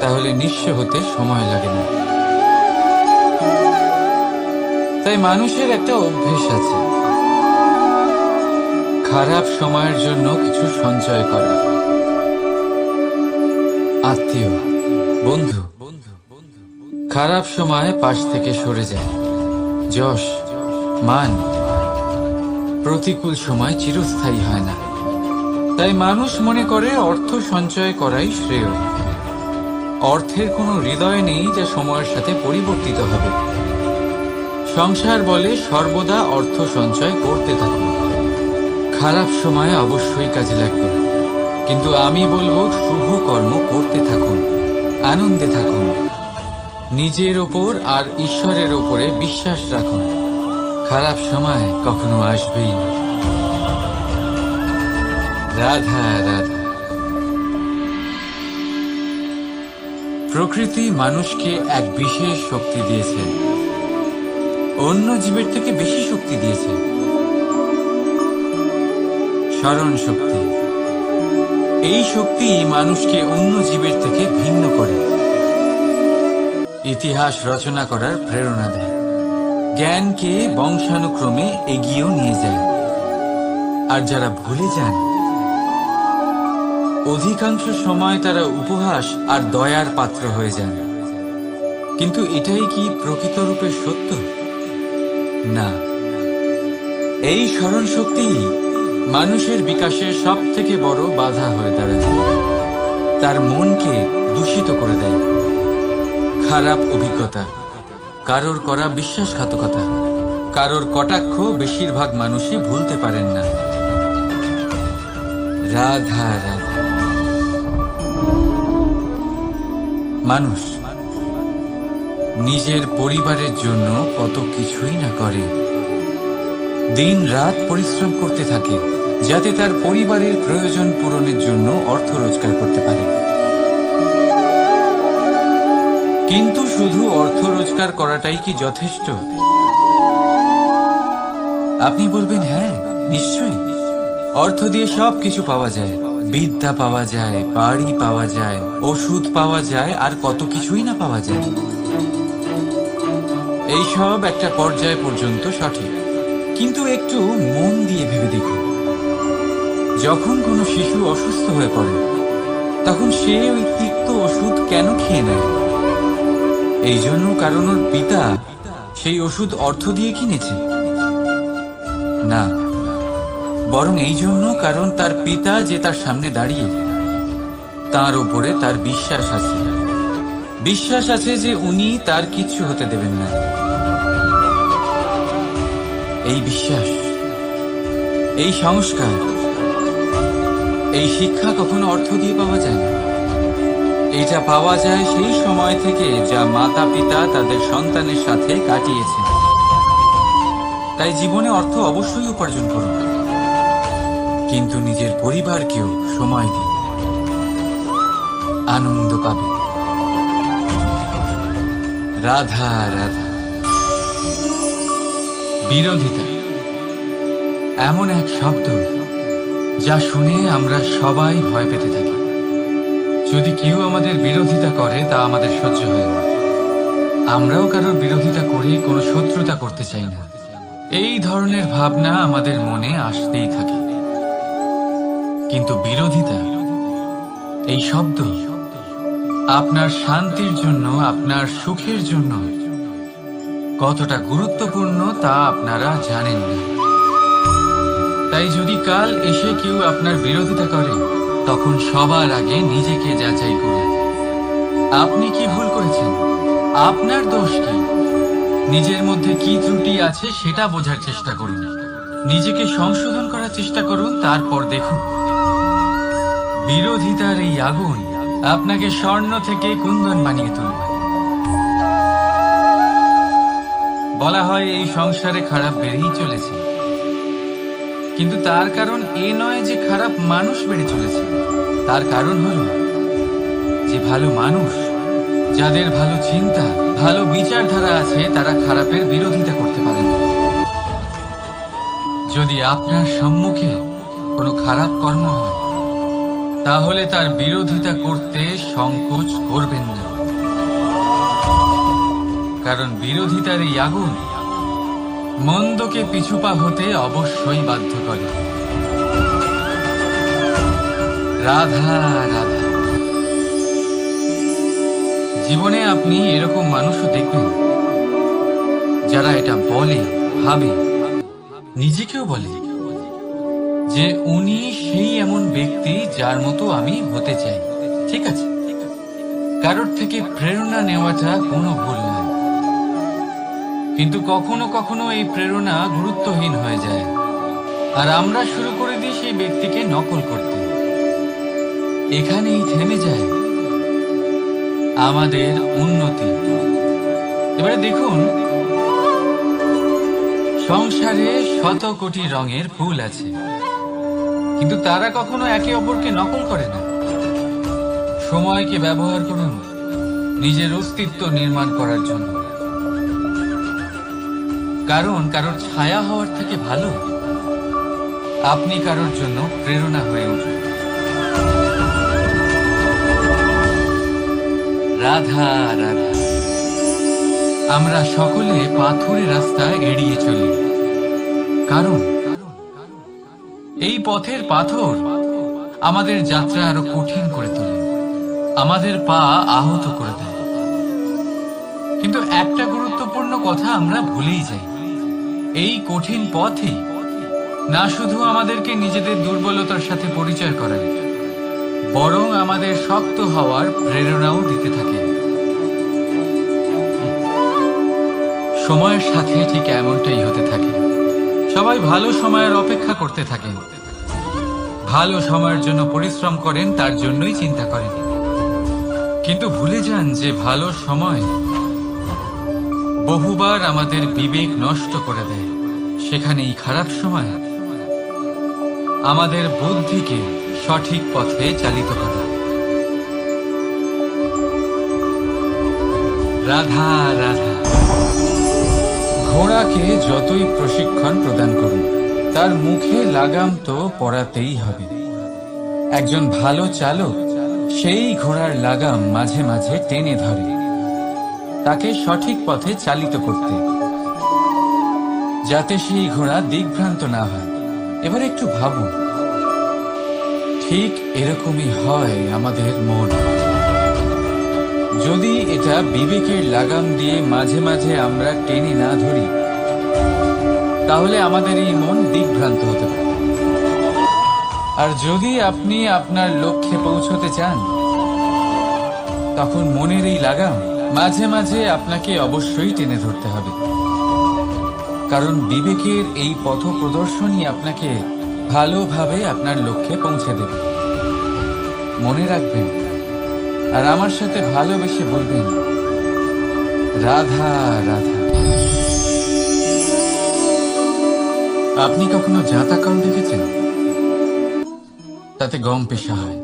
তাহলে নিঃস্ব হতে সময় লাগে না। তাই মানুষের একটা অভ্যেস আছে, খারাপ সময়ের জন্য কিছু সঞ্চয় করা। আত্মীয়, বন্ধু খারাপ সময়ে পাশ থেকে সরে যায়। যশ, মান প্রতিকূল সময় চিরস্থায়ী হয় না। তাই মানুষ মনে করে অর্থ সঞ্চয় করাই শ্রেয়। অর্থের কোনো হৃদয় নেই যা সময়ের সাথে পরিবর্তিত হবে। সংসার বলে সর্বদা অর্থ সঞ্চয় করতে থাকুন। খারাপ সময়ে অবশ্যই কাজে লাগবে, কিন্তু আমি বলবো শুভ কর্ম করতে থাকুন, আনন্দে থাকুন, নিজের ওপর আর ঈশ্বরের ওপরে বিশ্বাস রাখুন। খারাপ সময় কখনো আসবেই না। রাধা রাধা। প্রকৃতি মানুষকে এক বিশেষ শক্তি দিয়েছে, অন্য জীবের থেকে বেশি শক্তি দিয়েছে, স্মরণ শক্তি। এই শক্তি মানুষকে অন্য জীবের থেকে ভিন্ন করে, ইতিহাস রচনা করার প্রেরণা দেয়, জ্ঞানকে বংশানুক্রমে এগিয়েও নিয়ে যায়। আর যারা ভুলে যান, অধিকাংশ সময় তারা উপহাস আর দয়ার পাত্র হয়ে যান। কিন্তু এটাই কি প্রকৃত রূপে সত্য? না। এই স্মরণ শক্তি মানুষের বিকাশের সব থেকে বড় বাধা হয়ে দাঁড়ায়। তার মনকে দূষিত করে দেয়। খারাপ অভিজ্ঞতা, কারোর করা বিশ্বাসঘাতকতা, কারোর কটাক্ষ বেশিরভাগ মানুষই ভুলতে পারেন না। রাধা রাধা। মানুষ নিজের পরিবারের জন্য কত কিছুই না করে, দিন রাত পরিশ্রম করতে থাকে যাতে তার পরিবারের প্রয়োজন পূরণের জন্য অর্থ রোজগার করতে পারে। কিন্তু শুধু অর্থ রোজগার করাটাই কি যথেষ্ট? আপনি বলবেন হ্যাঁ, নিশ্চয়ই। অর্থ দিয়ে সব কিছু পাওয়া যায়, বিদ্যা পাওয়া যায়, বাড়ি পাওয়া যায়, ওষুধ পাওয়া যায়, আর কত কিছুই না পাওয়া যায়। এই সব একটা পর্যায় পর্যন্ত সঠিক, কিন্তু একটু মন দিয়ে ভেবে দেখুন, যখন কোনো শিশু অসুস্থ হয়ে পড়ে তখন সে ওই তিক্ত ওষুধ কেন খেয়ে নেয়? এই জন্য কারণ ওর পিতা সেই ওষুধ অর্থ দিয়ে কিনেছে? না, বরং এই জন্য কারণ তার পিতা যে তার সামনে দাঁড়িয়ে, তার উপরে তার বিশ্বাস আছে। বিশ্বাস আছে যে উনি তার কিচ্ছু হতে দেবেন না। এই বিশ্বাস, এই সংস্কার, এই শিক্ষা কখনো অর্থ দিয়ে পাওয়া যায় না। এটা পাওয়া যায় সেই সময় থেকে যা মাতা পিতা তাদের সন্তানের সাথে কাটিয়েছে। তাই জীবনে অর্থ অবশ্যই উপার্জন করুন, কিন্তু নিজের পরিবারকেও সময় দিন, আনন্দ পাবে। রাধা রাধা। বিরোধিতা এমন এক শব্দ যা শুনে আমরা সবাই ভয় পেতে থাকি। যদি কেউ আমাদের বিরোধিতা করে তা আমাদের সহ্য হয় না। আমরাও কারোর বিরোধিতা করে কোনো শত্রুতা করতে চাই না। এই ধরনের ভাবনা আমাদের মনে আসতেই থাকে। কিন্তু বিরোধিতা, এই শব্দ আপনার শান্তির জন্য, আপনার সুখের জন্য কতটা গুরুত্বপূর্ণ তা আপনারা জানেন না। তাই যদি কাল এসে কেউ আপনার বিরোধিতা করে, তখন সবার আগে নিজেকে যাচাই করুন। আপনি কি ভুল করেছেন? আপনার দোষ কি? নিজের মধ্যে কি ত্রুটি আছে সেটা বোঝার চেষ্টা করুন, নিজেকে সংশোধন করার চেষ্টা করুন, তারপর দেখুন বিরোধিতার এই আগুন আপনাকে স্বর্ণ থেকে কুন্দন বানিয়ে তুলবে। বলা হয় এই সংসারে খারাপ বেড়েই চলেছে, কিন্তু তার কারণ এ নয় যে খারাপ মানুষ বেড়ে চলেছে। তার কারণ হলো যে ভালো মানুষ, যাদের ভালো চিন্তা, ভালো বিচারধারা আছে, তারা খারাপের বিরোধিতা করতে পারে না। যদি আপনার সম্মুখে কোনো খারাপ কর্ম হয়, তাহলে তার বিরোধিতা করতে সংকোচ করবেন না, কারণ বিরোধিতার এই আগুন মন্দকে পিছুপা হতে অবশ্যই বাধ্য করে। রাধা রাধা। জীবনে আপনি এরকম মানুষও দেখবেন যারা এটা বলে, ভাবে, নিজেকেও বলে যে উনি সেই এমন ব্যক্তি যার মতো আমি হতে চাই। ঠিক আছে, কারোর থেকে প্রেরণা নেওয়াটা কোনো ভুল নয়, কিন্তু কখনো কখনো এই প্রেরণা গুরুত্বহীন হয়ে যায় আর আমরা শুরু করে দিই সেই ব্যক্তিকে নকল করতে। এখানেই থেমে যায় আমাদের উন্নতি। এবারে দেখুন, সংসারে শত কোটি রঙের ফুল আছে, কিন্তু তারা কখনো একে অপরকে নকল করে না। সময়কে ব্যবহার করুন নিজের অস্তিত্ব নির্মাণ করার জন্য, কারণ কারোর ছায়া হওয়ার থেকে ভালো আপনি কারোর জন্য প্রেরণা হয়ে উঠুন। রাধা রাধা। আমরা সকলে পাথুরে রাস্তা এড়িয়ে চলি, কারণ এই পথের পাথর আমাদের যাত্রা আরো কঠিন করে তোলে, আমাদের পা আহত করে দেয়। কিন্তু একটা গুরুত্বপূর্ণ কথা আমরা ভুলেই যাই, এই কঠিন পথই না শুধু আমাদেরকে নিজেদের দুর্বলতার সাথে পরিচয় করায়, বরং আমাদের শক্ত হওয়ার প্রেরণাও দিতে থাকে। সময়ের সাথে ঠিক এমনটাই হতে থাকে। সবাই ভালো সময়ের অপেক্ষা করতে থাকেন, ভালো সময়ের জন্য পরিশ্রম করেন, তার জন্যই চিন্তা করেন, কিন্তু ভুলে যান যে ভালো সময় বহুবার আমাদের বিবেক নষ্ট করে দেয়। সেখানেই খারাপ সময় আমাদের বুদ্ধিকে সঠিক পথে চালিত করে। রাধা রাধা। ঘোড়াকে যতই প্রশিক্ষণ প্রদান করুন, তার মুখে লাগাম তো পরাতেই হবে। একজন ভালো চালক সেই ঘোড়ার লাগাম মাঝে মাঝে টেনে ধরে, তাকে সঠিক পথে চালিত করতে, যাতে সেই ঘোড়া দিকভ্রান্ত না হয়। এবার একটু ভাবুন, ঠিক এরকমই হয় আমাদের মন। যদি এটা বিবেকের লাগাম দিয়ে মাঝে মাঝে আমরা টেনে না ধরি, তাহলে আমাদের এই মন দিকভ্রান্ত হতে পারে। আর যদি আপনি আপনার লক্ষ্যে পৌঁছতে চান, তখন মনের এই লাগাম মাঝে মাঝে আপনাকে অবশ্যই টেনে ধরতে হবে, কারণ বিবেকের এই পথ প্রদর্শনই আপনাকে ভালোভাবে আপনার লক্ষ্যে পৌঁছে দেবে। মনে রাখবেন আর আমার সাথে ভালোবেসে বলবেন, রাধা রাধা। আপনি কখনো জাঁতা কল দেখেছেন? তাতে গম পেশা হয়।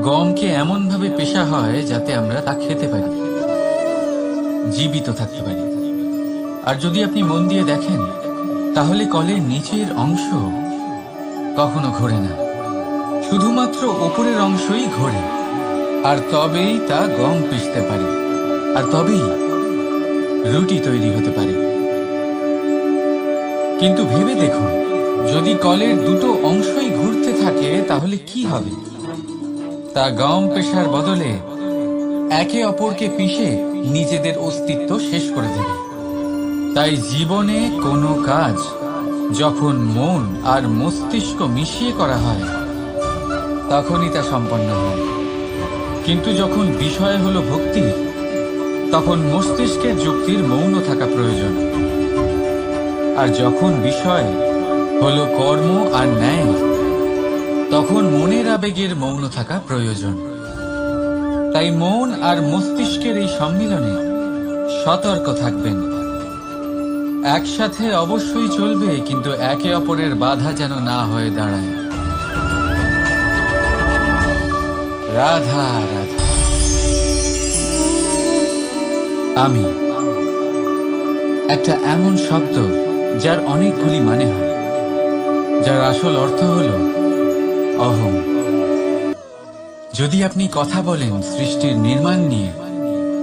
গমকে এমন ভাবে পেশা হয় যাতে আমরা তা খেতে পারি, জীবিত থাকতে পারি। আর যদি আপনি মন দিয়ে দেখেন, তাহলে কলের নিচের অংশ কখনো ঘোরে না, শুধুমাত্র উপরের অংশই ঘোরে। আর তবেই তা গম পিষতে পারে, আর তবেই রুটি তৈরি হতে পারে। কিন্তু ভেবে দেখুন, যদি কলের দুটো অংশই ঘুরতে থাকে, তাহলে কি হবে? তা গম পেশার বদলে একে অপরকে পিষে নিজেদের অস্তিত্ব শেষ করে দেবে। তাই জীবনে কোনো কাজ যখন মন আর মস্তিষ্ক মিশিয়ে করা হয়, তখনই তা সম্পন্ন হয়। কিন্তু যখন বিষয় হলো ভক্তি, তখন মস্তিষ্কের যুক্তির মৌন থাকা প্রয়োজন। আর যখন বিষয় হলো কর্ম আর ন্যায়, তখন মনের আবেগের মৌন থাকা প্রয়োজন। তাই মন আর মস্তিষ্কের এই সম্মিলনে সতর্ক থাকবেন। একসাথে অবশ্যই চলবে, কিন্তু একে অপরের বাধা যেন না হয়ে দাঁড়ায়। রাধা রাধা। আমি একটা এমন শব্দ যার অনেকগুলি মানে হয়। যার আসল অর্থ হল অহং। যদি আপনি কথা বলেন সৃষ্টির নির্মাণ নিয়ে,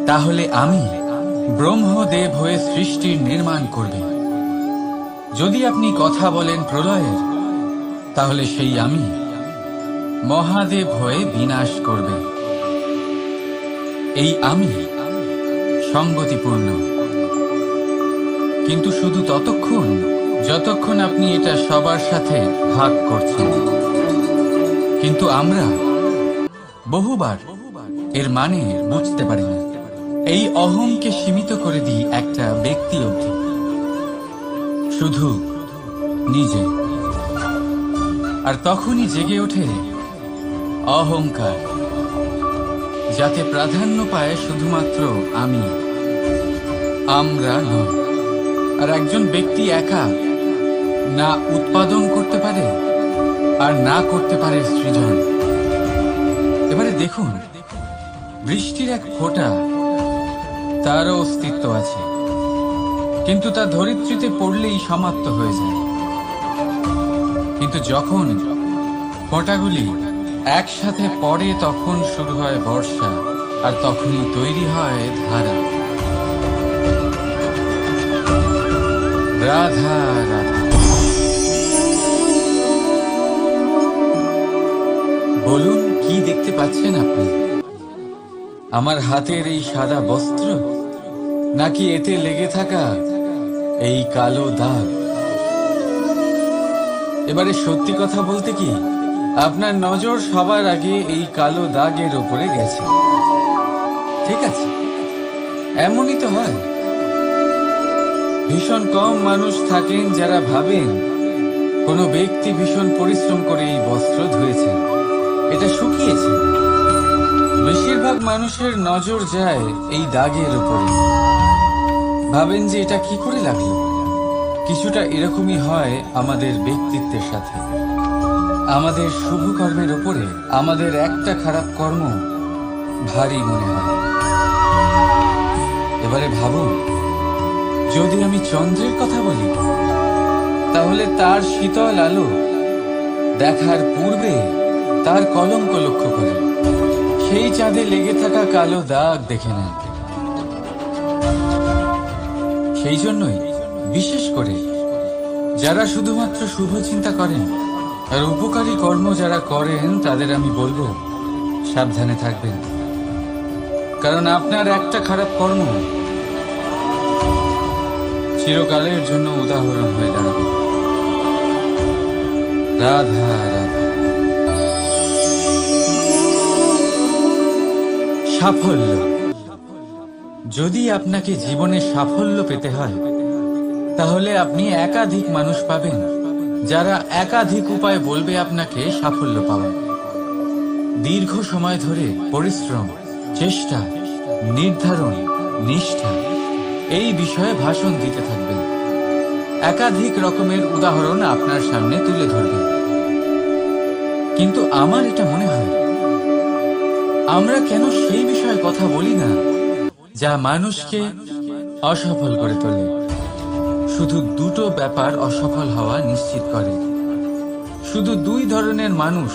তাহলে আমি ব্রহ্মদেব হয়ে সৃষ্টির নির্মাণ করবে। যদি আপনি কথা বলেন প্রলয়ের, তাহলে সেই আমি মহাদেব হয়ে বিনাশ করবে। এই আমি সঙ্গতিপূর্ণ, কিন্তু শুধু ততক্ষণ যতক্ষণ আপনি এটা সবার সাথে ভাগ করছেন। কিন্তু আমরা বহুবার এর মানে বুঝতে পারি না। এই অহংকে সীমিত করে দিই একটা ব্যক্তি অবধি, শুধু নিজে। আর তখনই জেগে ওঠে অহংকার, যাতে প্রাধান্য পায় শুধুমাত্র আমি, আমরা নয়। আর একজন ব্যক্তি একা না উৎপাদন করতে পারে আর না করতে পারে সৃজন। এবারে দেখুন, বৃষ্টির এক ফোঁটা, তারও অস্তিত্ব আছে, কিন্তু তা ধরিত্রীতে পড়লেই সমাপ্ত হয়ে যায়। কিন্তু যখন ফোঁটাগুলি একসাথে পড়ে, তখন শুরু হয় বর্ষা, আর তখনই তৈরি হয় ধারা। রাধা রাধা। বলুন, কি দেখতে পাচ্ছেন আপনি? আমার হাতের এই সাদা বস্ত্র, নাকি এতে লেগে থাকা এই কালো দাগ? এবারে সত্যি কথা বলতে কি, আপনার নজর সবার আগে এই কালো দাগের উপরে গেছে। ঠিক আছে, এমনই তো হয়। ভীষণ কম মানুষ থাকেন যারা ভাবেন কোনো ব্যক্তি ভীষণ পরিশ্রম করে এই বস্ত্র ধুয়েছেন, এটা শুকিয়েছে। বেশিরভাগ মানুষের নজর যায় এই দাগের উপরে, ভাবেন যে এটা কি করে লাগলো। কিছুটা এরকমই হয় আমাদের ব্যক্তিত্বের সাথে। আমাদের শুভ কর্মের উপরে আমাদের একটা খারাপ কর্ম ভারী মনে হয়। এবারে ভাবুন, যদি আমি চন্দ্রের কথা বলি, তাহলে তার শীতল আলো দেখার পূর্বে তার কলঙ্ক লক্ষ্য করে সেই চাঁদে লেগে থাকা কালো দাগ দেখে নেন। সেই জন্যই বিশেষ করে যারা শুধুমাত্র শুভ চিন্তা করেন আর উপকারী কর্ম যারা করেন, তাদের আমি বলবো সাবধানে থাকবেন। কারণ আপনার একটা খারাপ কর্ম চিরকালের জন্য উদাহরণ হয়ে দাঁড়াবে। রাধা রাধা। সাফল্য। যদি আপনাকে জীবনে সাফল্য পেতে হয়, তাহলে আপনি একাধিক মানুষ পাবেন যারা একাধিক উপায় বলবে আপনাকে সাফল্য পাওয়া। দীর্ঘ সময় ধরে পরিশ্রম, চেষ্টা, নির্ধারণ, নিষ্ঠা এই বিষয়ে ভাষণ দিতে থাকবেন। একাধিক রকমের উদাহরণ আপনার সামনে তুলে ধরবেন। কিন্তু আমার এটা মনে হয়, আমরা কেন সেই বিষয়ে কথা বলি না যা মানুষকে অসফল করে তোলে? শুধু দুটো ব্যাপার অসফল হওয়া নিশ্চিত করে। শুধু দুই ধরনের মানুষ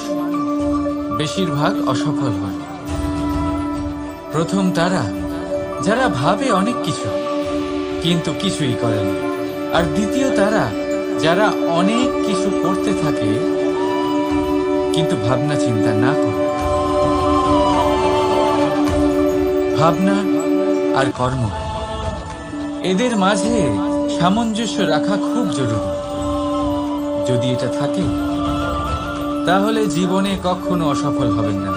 বেশিরভাগ অসফল হয়। প্রথম তারা যারা ভাবে অনেক কিছু কিন্তু কিছুই করে না। আর দ্বিতীয় তারা যারা অনেক কিছু করতে থাকে কিন্তু ভাবনা চিন্তা না করে। ভাবনা আর কর্ম, এদের মাঝে সামঞ্জস্য রাখা খুব জরুরি। যদি এটা থাকে, তাহলে জীবনে কখনো অসফল হবেন না।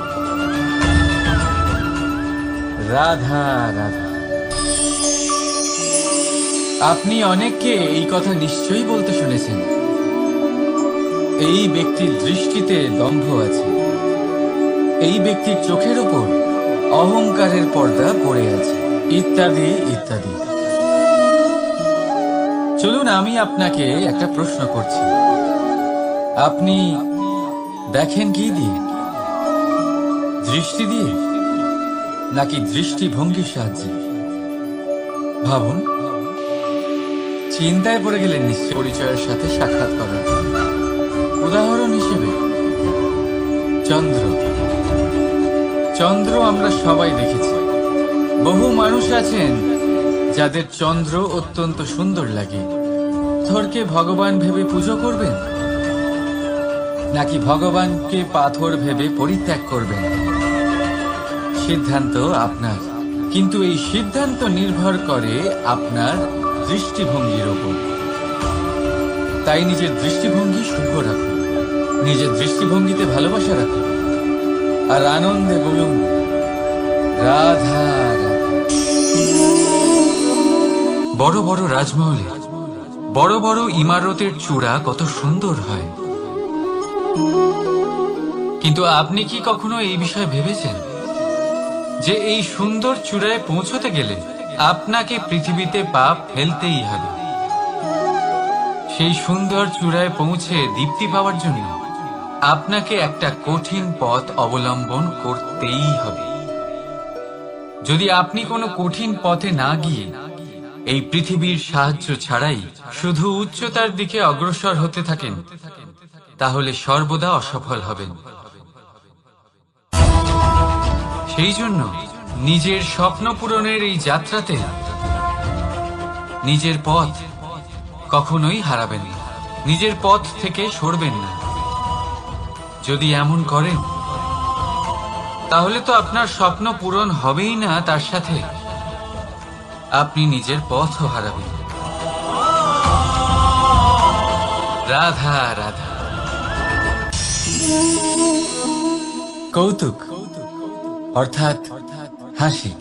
রাধা রাধা। আপনি অনেককে এই কথা নিশ্চয়ই বলতে শুনেছেন, এই ব্যক্তির দৃষ্টিতে দম্ভ আছে, এই ব্যক্তির চোখের ওপর অহংকারের পর্দা পড়ে আছে, ইত্যাদি ইত্যাদি। চলুন, আমি আপনাকে একটা প্রশ্ন করছি। আপনি দেখেন কি দিয়ে? দৃষ্টি দিয়ে নাকি দৃষ্টিভঙ্গির সাহায্যে? ভাবুন। চিন্তায় পড়ে গেলেন নিশ্চয় পরিচয়ের সাথে সাক্ষাৎ করার। উদাহরণ হিসেবে চন্দ্র। চন্দ্র আমরা সবাই দেখেছি। বহু মানুষ আছেন যাদের চন্দ্র অত্যন্ত সুন্দর লাগে। পাথরকে ভগবান ভেবে পুজো করবেন, নাকি ভগবানকে পাথর ভেবে পরিত্যাগ করবেন? সিদ্ধান্ত আপনার, কিন্তু এই সিদ্ধান্ত নির্ভর করে আপনার দৃষ্টিভঙ্গির ওপর। তাই নিজের দৃষ্টিভঙ্গি শুভ রাখুন, নিজের দৃষ্টিভঙ্গিতে ভালোবাসা রাখুন, আর আনন্দে বলুন রাধা রাধা। বড় বড় রাজমহলে বড় বড় ইমারতের চূড়া কত সুন্দর হয়, কিন্তু আপনি কি কখনো এই বিষয়ে ভেবেছেন যে এই সুন্দর চূড়ায় পৌঁছতে গেলে আপনাকে পৃথিবীতে পা ফেলতেই হবে? সেই সুন্দর চূড়ায় পৌঁছে দীপ্তি পাওয়ার জন্য আপনাকে একটা কঠিন পথ অবলম্বন করতেই হবে। যদি আপনি কোনো কঠিন পথে না গিয়ে এই পৃথিবীর সাহায্য ছাড়াই শুধু উচ্চতার দিকে অগ্রসর হতে থাকেন, তাহলে সর্বদা অসফল হবেন। সেই জন্য নিজের স্বপ্ন পূরণের এই যাত্রাতে নিজের পথ কখনোই হারাবেন না, নিজের পথ থেকে সরবেন না। যদি এমন করেন তাহলে তো আপনার স্বপ্ন পূরণ হবেই না, তার সাথে আপনি নিজের পথও হারাবেন। রাধা রাধা। কৌতুক অর্থাৎ হাসি,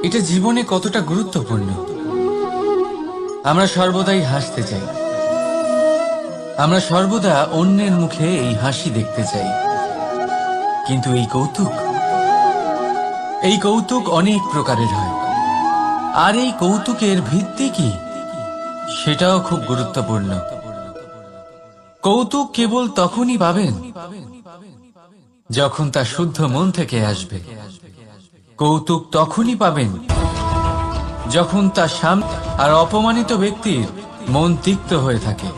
এটা জীবনে কতটা গুরুত্বপূর্ণ। আমরা সর্বদাই হাসতে চাই, আমরা সর্বদা অন্যের মুখে এই হাসি দেখতে চাই। কিন্তু এই কৌতুক অনেক প্রকারের হয়, আর এই কৌতুকের ভিত্তি কি সেটাও খুব গুরুত্বপূর্ণ। কৌতুক কেবল তখনই পাবেন যখন তা শুদ্ধ মন থেকে আসবে। কৌতুক তখনই পাবেন যখন তা শান্ত আর অপমানিত ব্যক্তির মন তিক্ত হয়ে থাকে।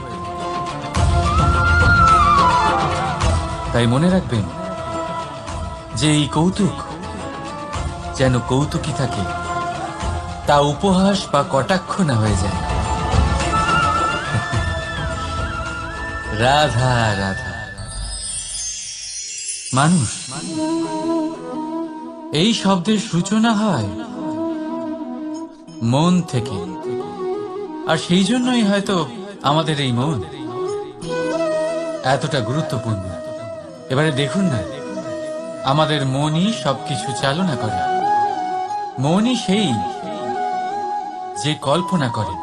তাই মনে রাখবেন যে এই কৌতুক যেন কৌতুকই থাকে, তা উপহাস বা কটাক্ষ না হয়ে যায়। রাধা রাধা। মানুষ এই শব্দের সূচনা হয় মন থেকে, আর সেই জন্যই হয়তো আমাদের এই মন এতটা গুরুত্বপূর্ণ। এবারে দেখুন না, আমাদের মনই সবকিছু চালনা করে। মনই সেই যে কল্পনা করে,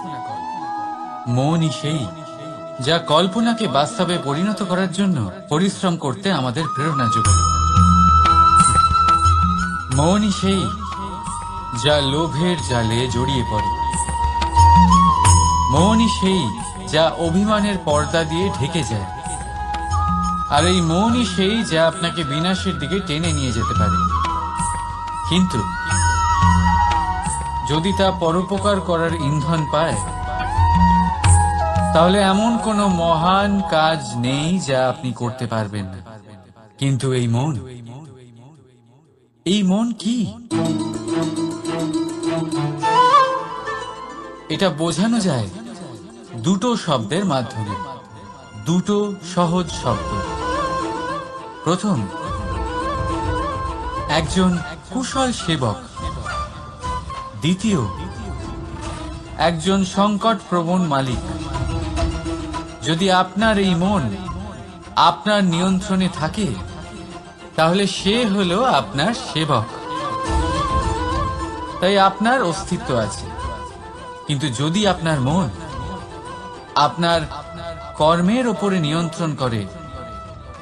মনই সেই যা কল্পনাকে বাস্তবে পরিণত করার জন্য পরিশ্রম করতে আমাদের প্রেরণা যোগায়। মনই সেই যা লোভের জালে জড়িয়ে পড়ে। মনই সেই যা অভিমানের পর্দা দিয়ে ঢেকে যায়। আর এই মনই সেই যা আপনাকে বিনাশের দিকে টেনে নিয়ে যেতে পারে। কিন্তু যদি তা পরোপকার করার ইন্ধন পায়, তাহলে এমন কোনো মহান কাজ নেই যা আপনি করতে পারবেন না। কিন্তু এই মন কি? এটা বোঝানো যায় দুটো শব্দের মাধ্যমে, দুটো সহজ শব্দ। প্রথম, একজন কুশল সেবক। দ্বিতীয়, একজন সংকটপ্রবণ মালিক। যদি আপনার এই মন আপনার নিয়ন্ত্রণে থাকে, তাহলে সে হলো আপনার সেবক। তাই আপনার অস্তিত্ব আছে। কিন্তু যদি আপনার মন আপনার কর্মের ওপরে নিয়ন্ত্রণ করে,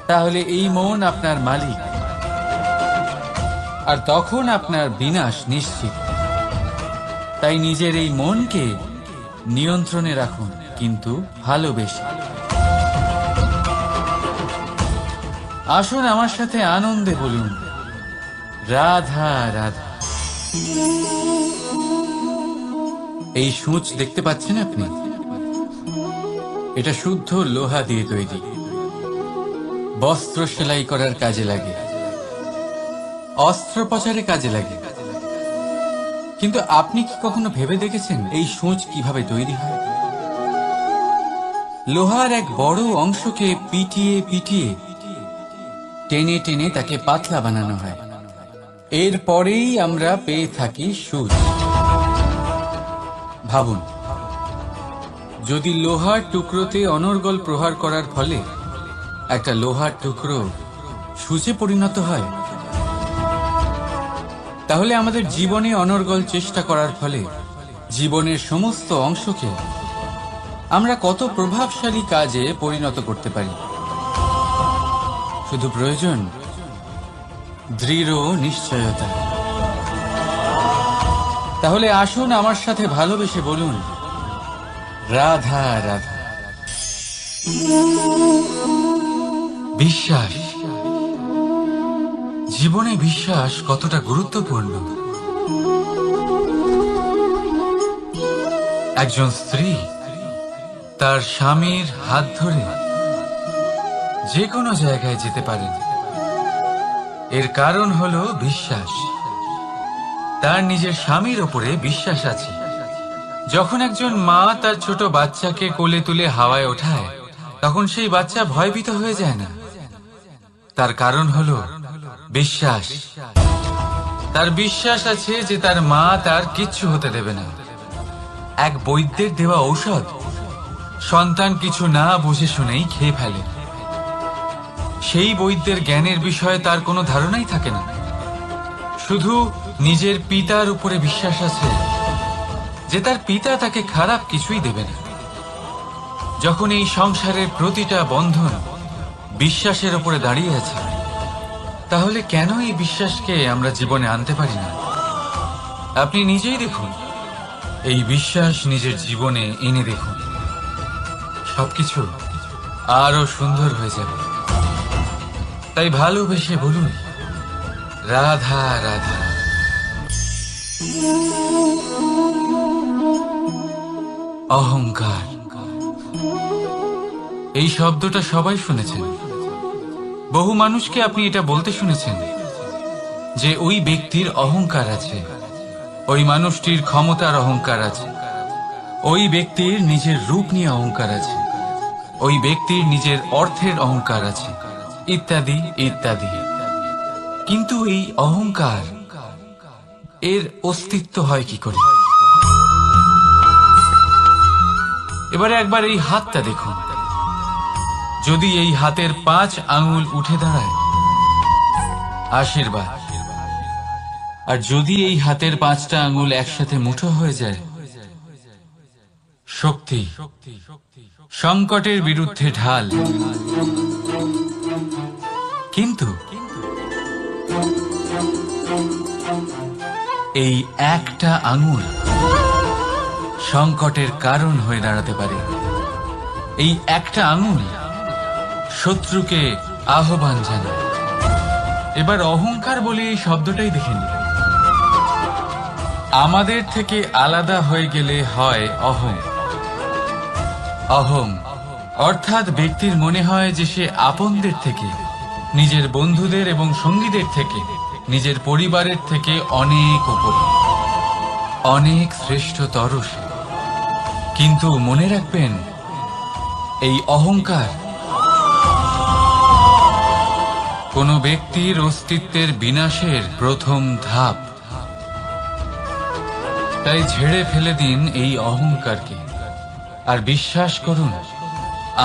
তাহলে এই মন আপনার মালিক, আর তখন আপনার বিনাশ নিশ্চিত। তাই নিজের এই মনকে নিয়ন্ত্রণে রাখুন, কিন্তু ভালোবেসে। আসুন আমার সাথে আনন্দে বলুন রাধা রাধা। এই সূচ দেখতে পাচ্ছেন আপনি? এটা শুদ্ধ লোহা দিয়ে তৈরি, বস্ত্র সেলাই করার কাজে লাগে, অস্ত্রোপচারে কাজে লাগে। কিন্তু আপনি কি কখনো ভেবে দেখেছেন এই সূঁচ কিভাবে তৈরি হয়? লোহার এক বড় অংশকে পিটিয়ে পিটিয়ে টেনে টেনে তাকে পাতলা বানানো হয়। এরপরেই আমরা পেয়ে থাকি সূঁচ। ভাবুন, যদি লোহার টুকরোতে অনর্গল প্রহার করার ফলে একটা লোহার টুকরো সূঁচে পরিণত হয়, তাহলে আমাদের জীবনে অনর্গল চেষ্টা করার ফলে জীবনের সমস্ত অংশকে আমরা কত প্রভাবশালী কাজে পরিণত করতে পারি। শুধু প্রয়োজন দৃঢ় নিশ্চয়তা। তাহলে আসুন আমার সাথে ভালোবেসে বলুন, রাধা রাধা। বিশ্বাস, জীবনে বিশ্বাস কতটা গুরুত্বপূর্ণ। একজন স্ত্রী তার স্বামীর হাত ধরে যে কোনো জায়গায় যেতে পারেন, এর কারণ হলো বিশ্বাস। তার নিজের স্বামীর ওপরে বিশ্বাস আছে। যখন একজন মা তার ছোট বাচ্চাকে কোলে তুলে হাওয়ায় ওঠায়, তখন সেই বাচ্চা ভয়ভীত হয়ে যায় না। তার কারণ হলো বিশ্বাস। তার বিশ্বাস আছে যে তার মা তার কিচ্ছু হতে দেবে না। এক বৈদ্যের দেওয়া ঔষধ সন্তান কিছু না বুঝে শুনেই খেয়ে ফেলে। সেই বৈদ্যের জ্ঞানের বিষয়ে তার কোনো ধারণাই থাকে না। শুধু নিজের পিতার উপরে বিশ্বাস আছে যে তার পিতা তাকে খারাপ কিছুই দেবে না। যখন এই সংসারের প্রতিটা বন্ধন বিশ্বাসের উপরে দাঁড়িয়ে আছে, তাহলে কেন এই বিশ্বাসকে আমরা জীবনে আনতে পারি না? আপনি নিজেই দেখুন, এই বিশ্বাস নিজের জীবনে এনে দেখুন, সবকিছু আরো সুন্দর হয়ে যাবে। তাই ভালোবেসে বলুন, রাধা রাধা। অহংকার, এই শব্দটা সবাই শুনেছেন। বহু মানুষকে আপনি এটা বলতে শুনেছেন যে ওই ব্যক্তির অহংকার আছে, ওই মানুষটির ক্ষমতার অহংকার আছে, ওই ব্যক্তির নিজের রূপ নিয়ে অহংকার আছে, ওই ব্যক্তির নিজের অর্থের অহংকার আছে, ইত্যাদি ইত্যাদি। কিন্তু এই অহংকার, এর অস্তিত্ব হয় কি করে? এবারে একবার এই হাতটা দেখুন। যদি এই হাতের 5 আঙুল উঠে দাঁড়ায়, আশীর্বাদ। আর যদি এই হাতের 5টা আঙুল একসাথে মুঠো হয়ে যায়, শক্তি। সংকটের বিরুদ্ধে ঢাল। কিন্তু এই একটা আঙুল সংকটের কারণ হয়ে দাঁড়াতে পারে। এই একটা আঙুল শত্রুকে আহ্বান জানায়। এবার অহংকার বলে এই শব্দটাই দেখে নিন। আমাদের থেকে আলাদা হয়ে গেলে হয় অহং। অহং অর্থাৎ ব্যক্তির মনে হয় যে সে আপনদের থেকে, নিজের বন্ধুদের এবং সঙ্গীদের থেকে, নিজের পরিবারের থেকে অনেক উপরে, অনেক শ্রেষ্ঠতর সে। কিন্তু মনে রাখবেন, এই অহংকার কোনো ব্যক্তির অস্তিত্বের বিনাশের প্রথম ধাপ। তাই ঝেড়ে ফেলে দিন এই অহংকারকে, আর বিশ্বাস করুন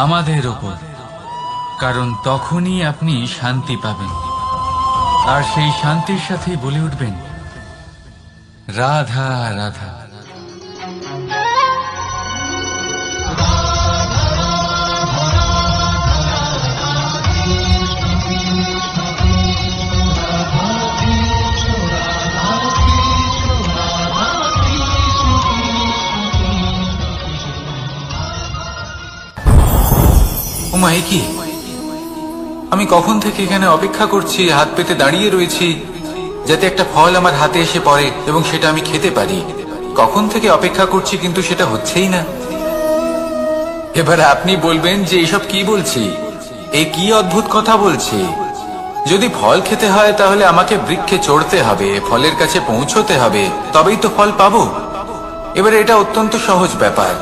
আমাদের ওপর, কারণ তখনই আপনি শান্তি পাবেন। আর সেই শান্তির সাথেই বলে উঠবেন, রাধা রাধা। ওমা, এ কি? আমি কখন থেকে এখানে অপেক্ষা করছি, হাত পেতে দাঁড়িয়ে রয়েছি যাতে একটা ফল আমার হাতে এসে পড়ে এবং সেটা আমি খেতে পারি। কখন থেকে অপেক্ষা করছি, কিন্তু সেটা হচ্ছেই না। এবার আপনি বলবেন যে এইসব কি বলছি, এই কি অদ্ভুত কথা বলছি। যদি ফল খেতে হয় তাহলে আমাকে বৃক্ষে চড়তে হবে, ফলের কাছে পৌঁছতে হবে, তবেই তো ফল পাবো। এবারে এটা অত্যন্ত সহজ ব্যাপার,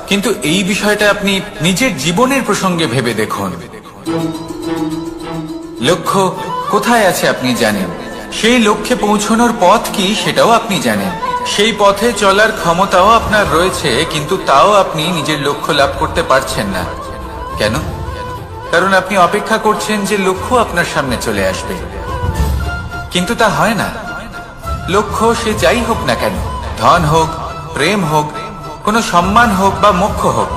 কিন্তু এই বিষয়টা আপনি নিজের জীবনের প্রসঙ্গে ভেবে দেখুন। লক্ষ্য কোথায় আছে আপনি জানেন, সেই লক্ষ্যে পৌঁছানোর পথ কি সেটাও আপনি জানেন, সেই পথে চলার ক্ষমতাও আপনার রয়েছে, কিন্তু তাও আপনি নিজের লক্ষ্য লাভ করতে পারছেন না। কেন? কারণ আপনি অপেক্ষা করছেন যে লক্ষ্য আপনার সামনে চলে আসবে, কিন্তু তা হয় না। লক্ষ্য সে যাই হোক না কেন, ধন হোক, প্রেম হোক, কোনো সম্মান হোক বা মোক্ষ হোক,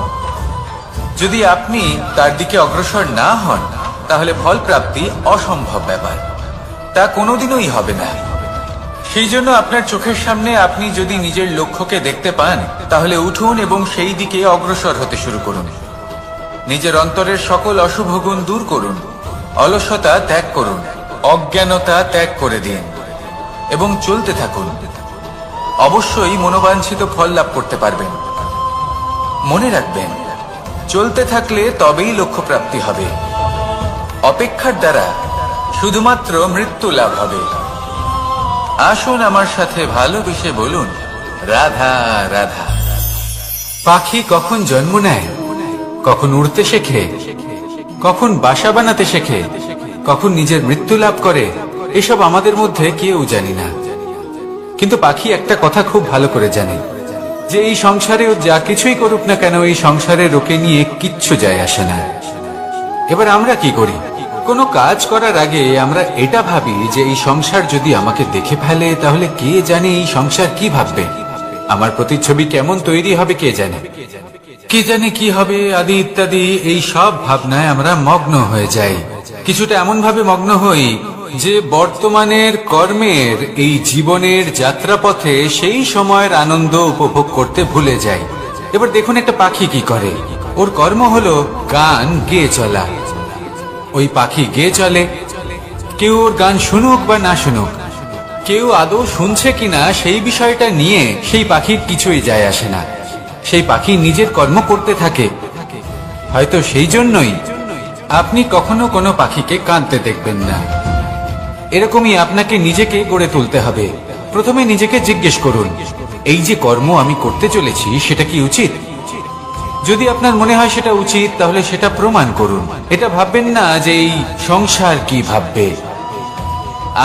যদি আপনি তার দিকে অগ্রসর না হন তাহলে ফল প্রাপ্তি অসম্ভব ব্যাপার, তা কোনোদিনই হবে না। সেই জন্য আপনার চোখের সামনে আপনি যদি নিজের লক্ষ্যকে দেখতে পান তাহলে উঠুন এবং সেই দিকে অগ্রসর হতে শুরু করুন। নিজের অন্তরের সকল অশুভ গুণ দূর করুন, অলসতা ত্যাগ করুন, অজ্ঞানতা ত্যাগ করে দিন এবং চলতে থাকুন। অবশ্যই মনোবাঞ্ছিত ফল লাভ করতে পারবেন। মনে রাখবেন, চলতে থাকলে তবেই লক্ষ্য প্রাপ্তি হবে। অপেক্ষার দ্বারা শুধুমাত্র মৃত্যু লাভ হবে। আসুন আমার সাথে ভালোবেসে বলুন, রাধা রাধা। পাখি কখন জন্ম নেয়, কখন উড়তে শেখে, কখন বাসা বানাতে শেখে, কখন নিজের মৃত্যু লাভ করে, এসব আমাদের মধ্যে কেউ জানি না। কিন্তু পাখি একটা কথা খুব ভালো করে জানে, যে এই সংসারে ও যা কিছুই করুক না কেন, এই সংসারের ওকে নিয়ে কিচ্ছু যায় আসে না। এবার আমরা কি করি? কোনো কাজ করার আগে আমরা এটা ভাবি যে এই সংসার যদি আমাকে দেখে ফেলে তাহলে কে জানে এই সংসার কি ভাববে, আমার প্রতিচ্ছবি কেমন তৈরি হবে কে জানে, কে জানে কি হবে আদি ইত্যাদি। এই সব ভাবনায় আমরা মগ্ন হয়ে যাই। কিছুটা এমন ভাবে মগ্ন হই যে বর্তমানের কর্মের এই জীবনের যাত্রাপথে সেই সময়ের আনন্দ উপভোগ করতে ভুলে যাই। এবার দেখুন একটা পাখি কি করে, ওর কর্ম হলো গান গেয়ে চলা। ওই পাখি গেয়ে চলে, কেউ ওর গান শুনুক বা না শুনুক, কেউ আদৌ শুনছে কিনা সেই বিষয়টা নিয়ে সেই পাখির কিছুই যায় আসে না। সেই পাখি নিজের কর্ম করতে থাকে। হয়তো সেই জন্যই আপনি কখনো কোনো পাখিকে কাঁদতে দেখবেন না। এরকমই আপনাকে নিজেকে গড়ে তুলতে হবে। প্রথমে নিজেকে জিজ্ঞেস করুন, এই যে কর্ম আমি করতে চলেছি সেটা কি উচিত? যদি আপনার মনে হয় সেটা উচিত তাহলে সেটা প্রমাণ করুন। এটা ভাববেন না যে এই সংসার কি ভাববে।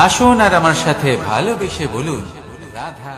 আসুন আর আমার সাথে ভালোবেসে বলুন, রাধা।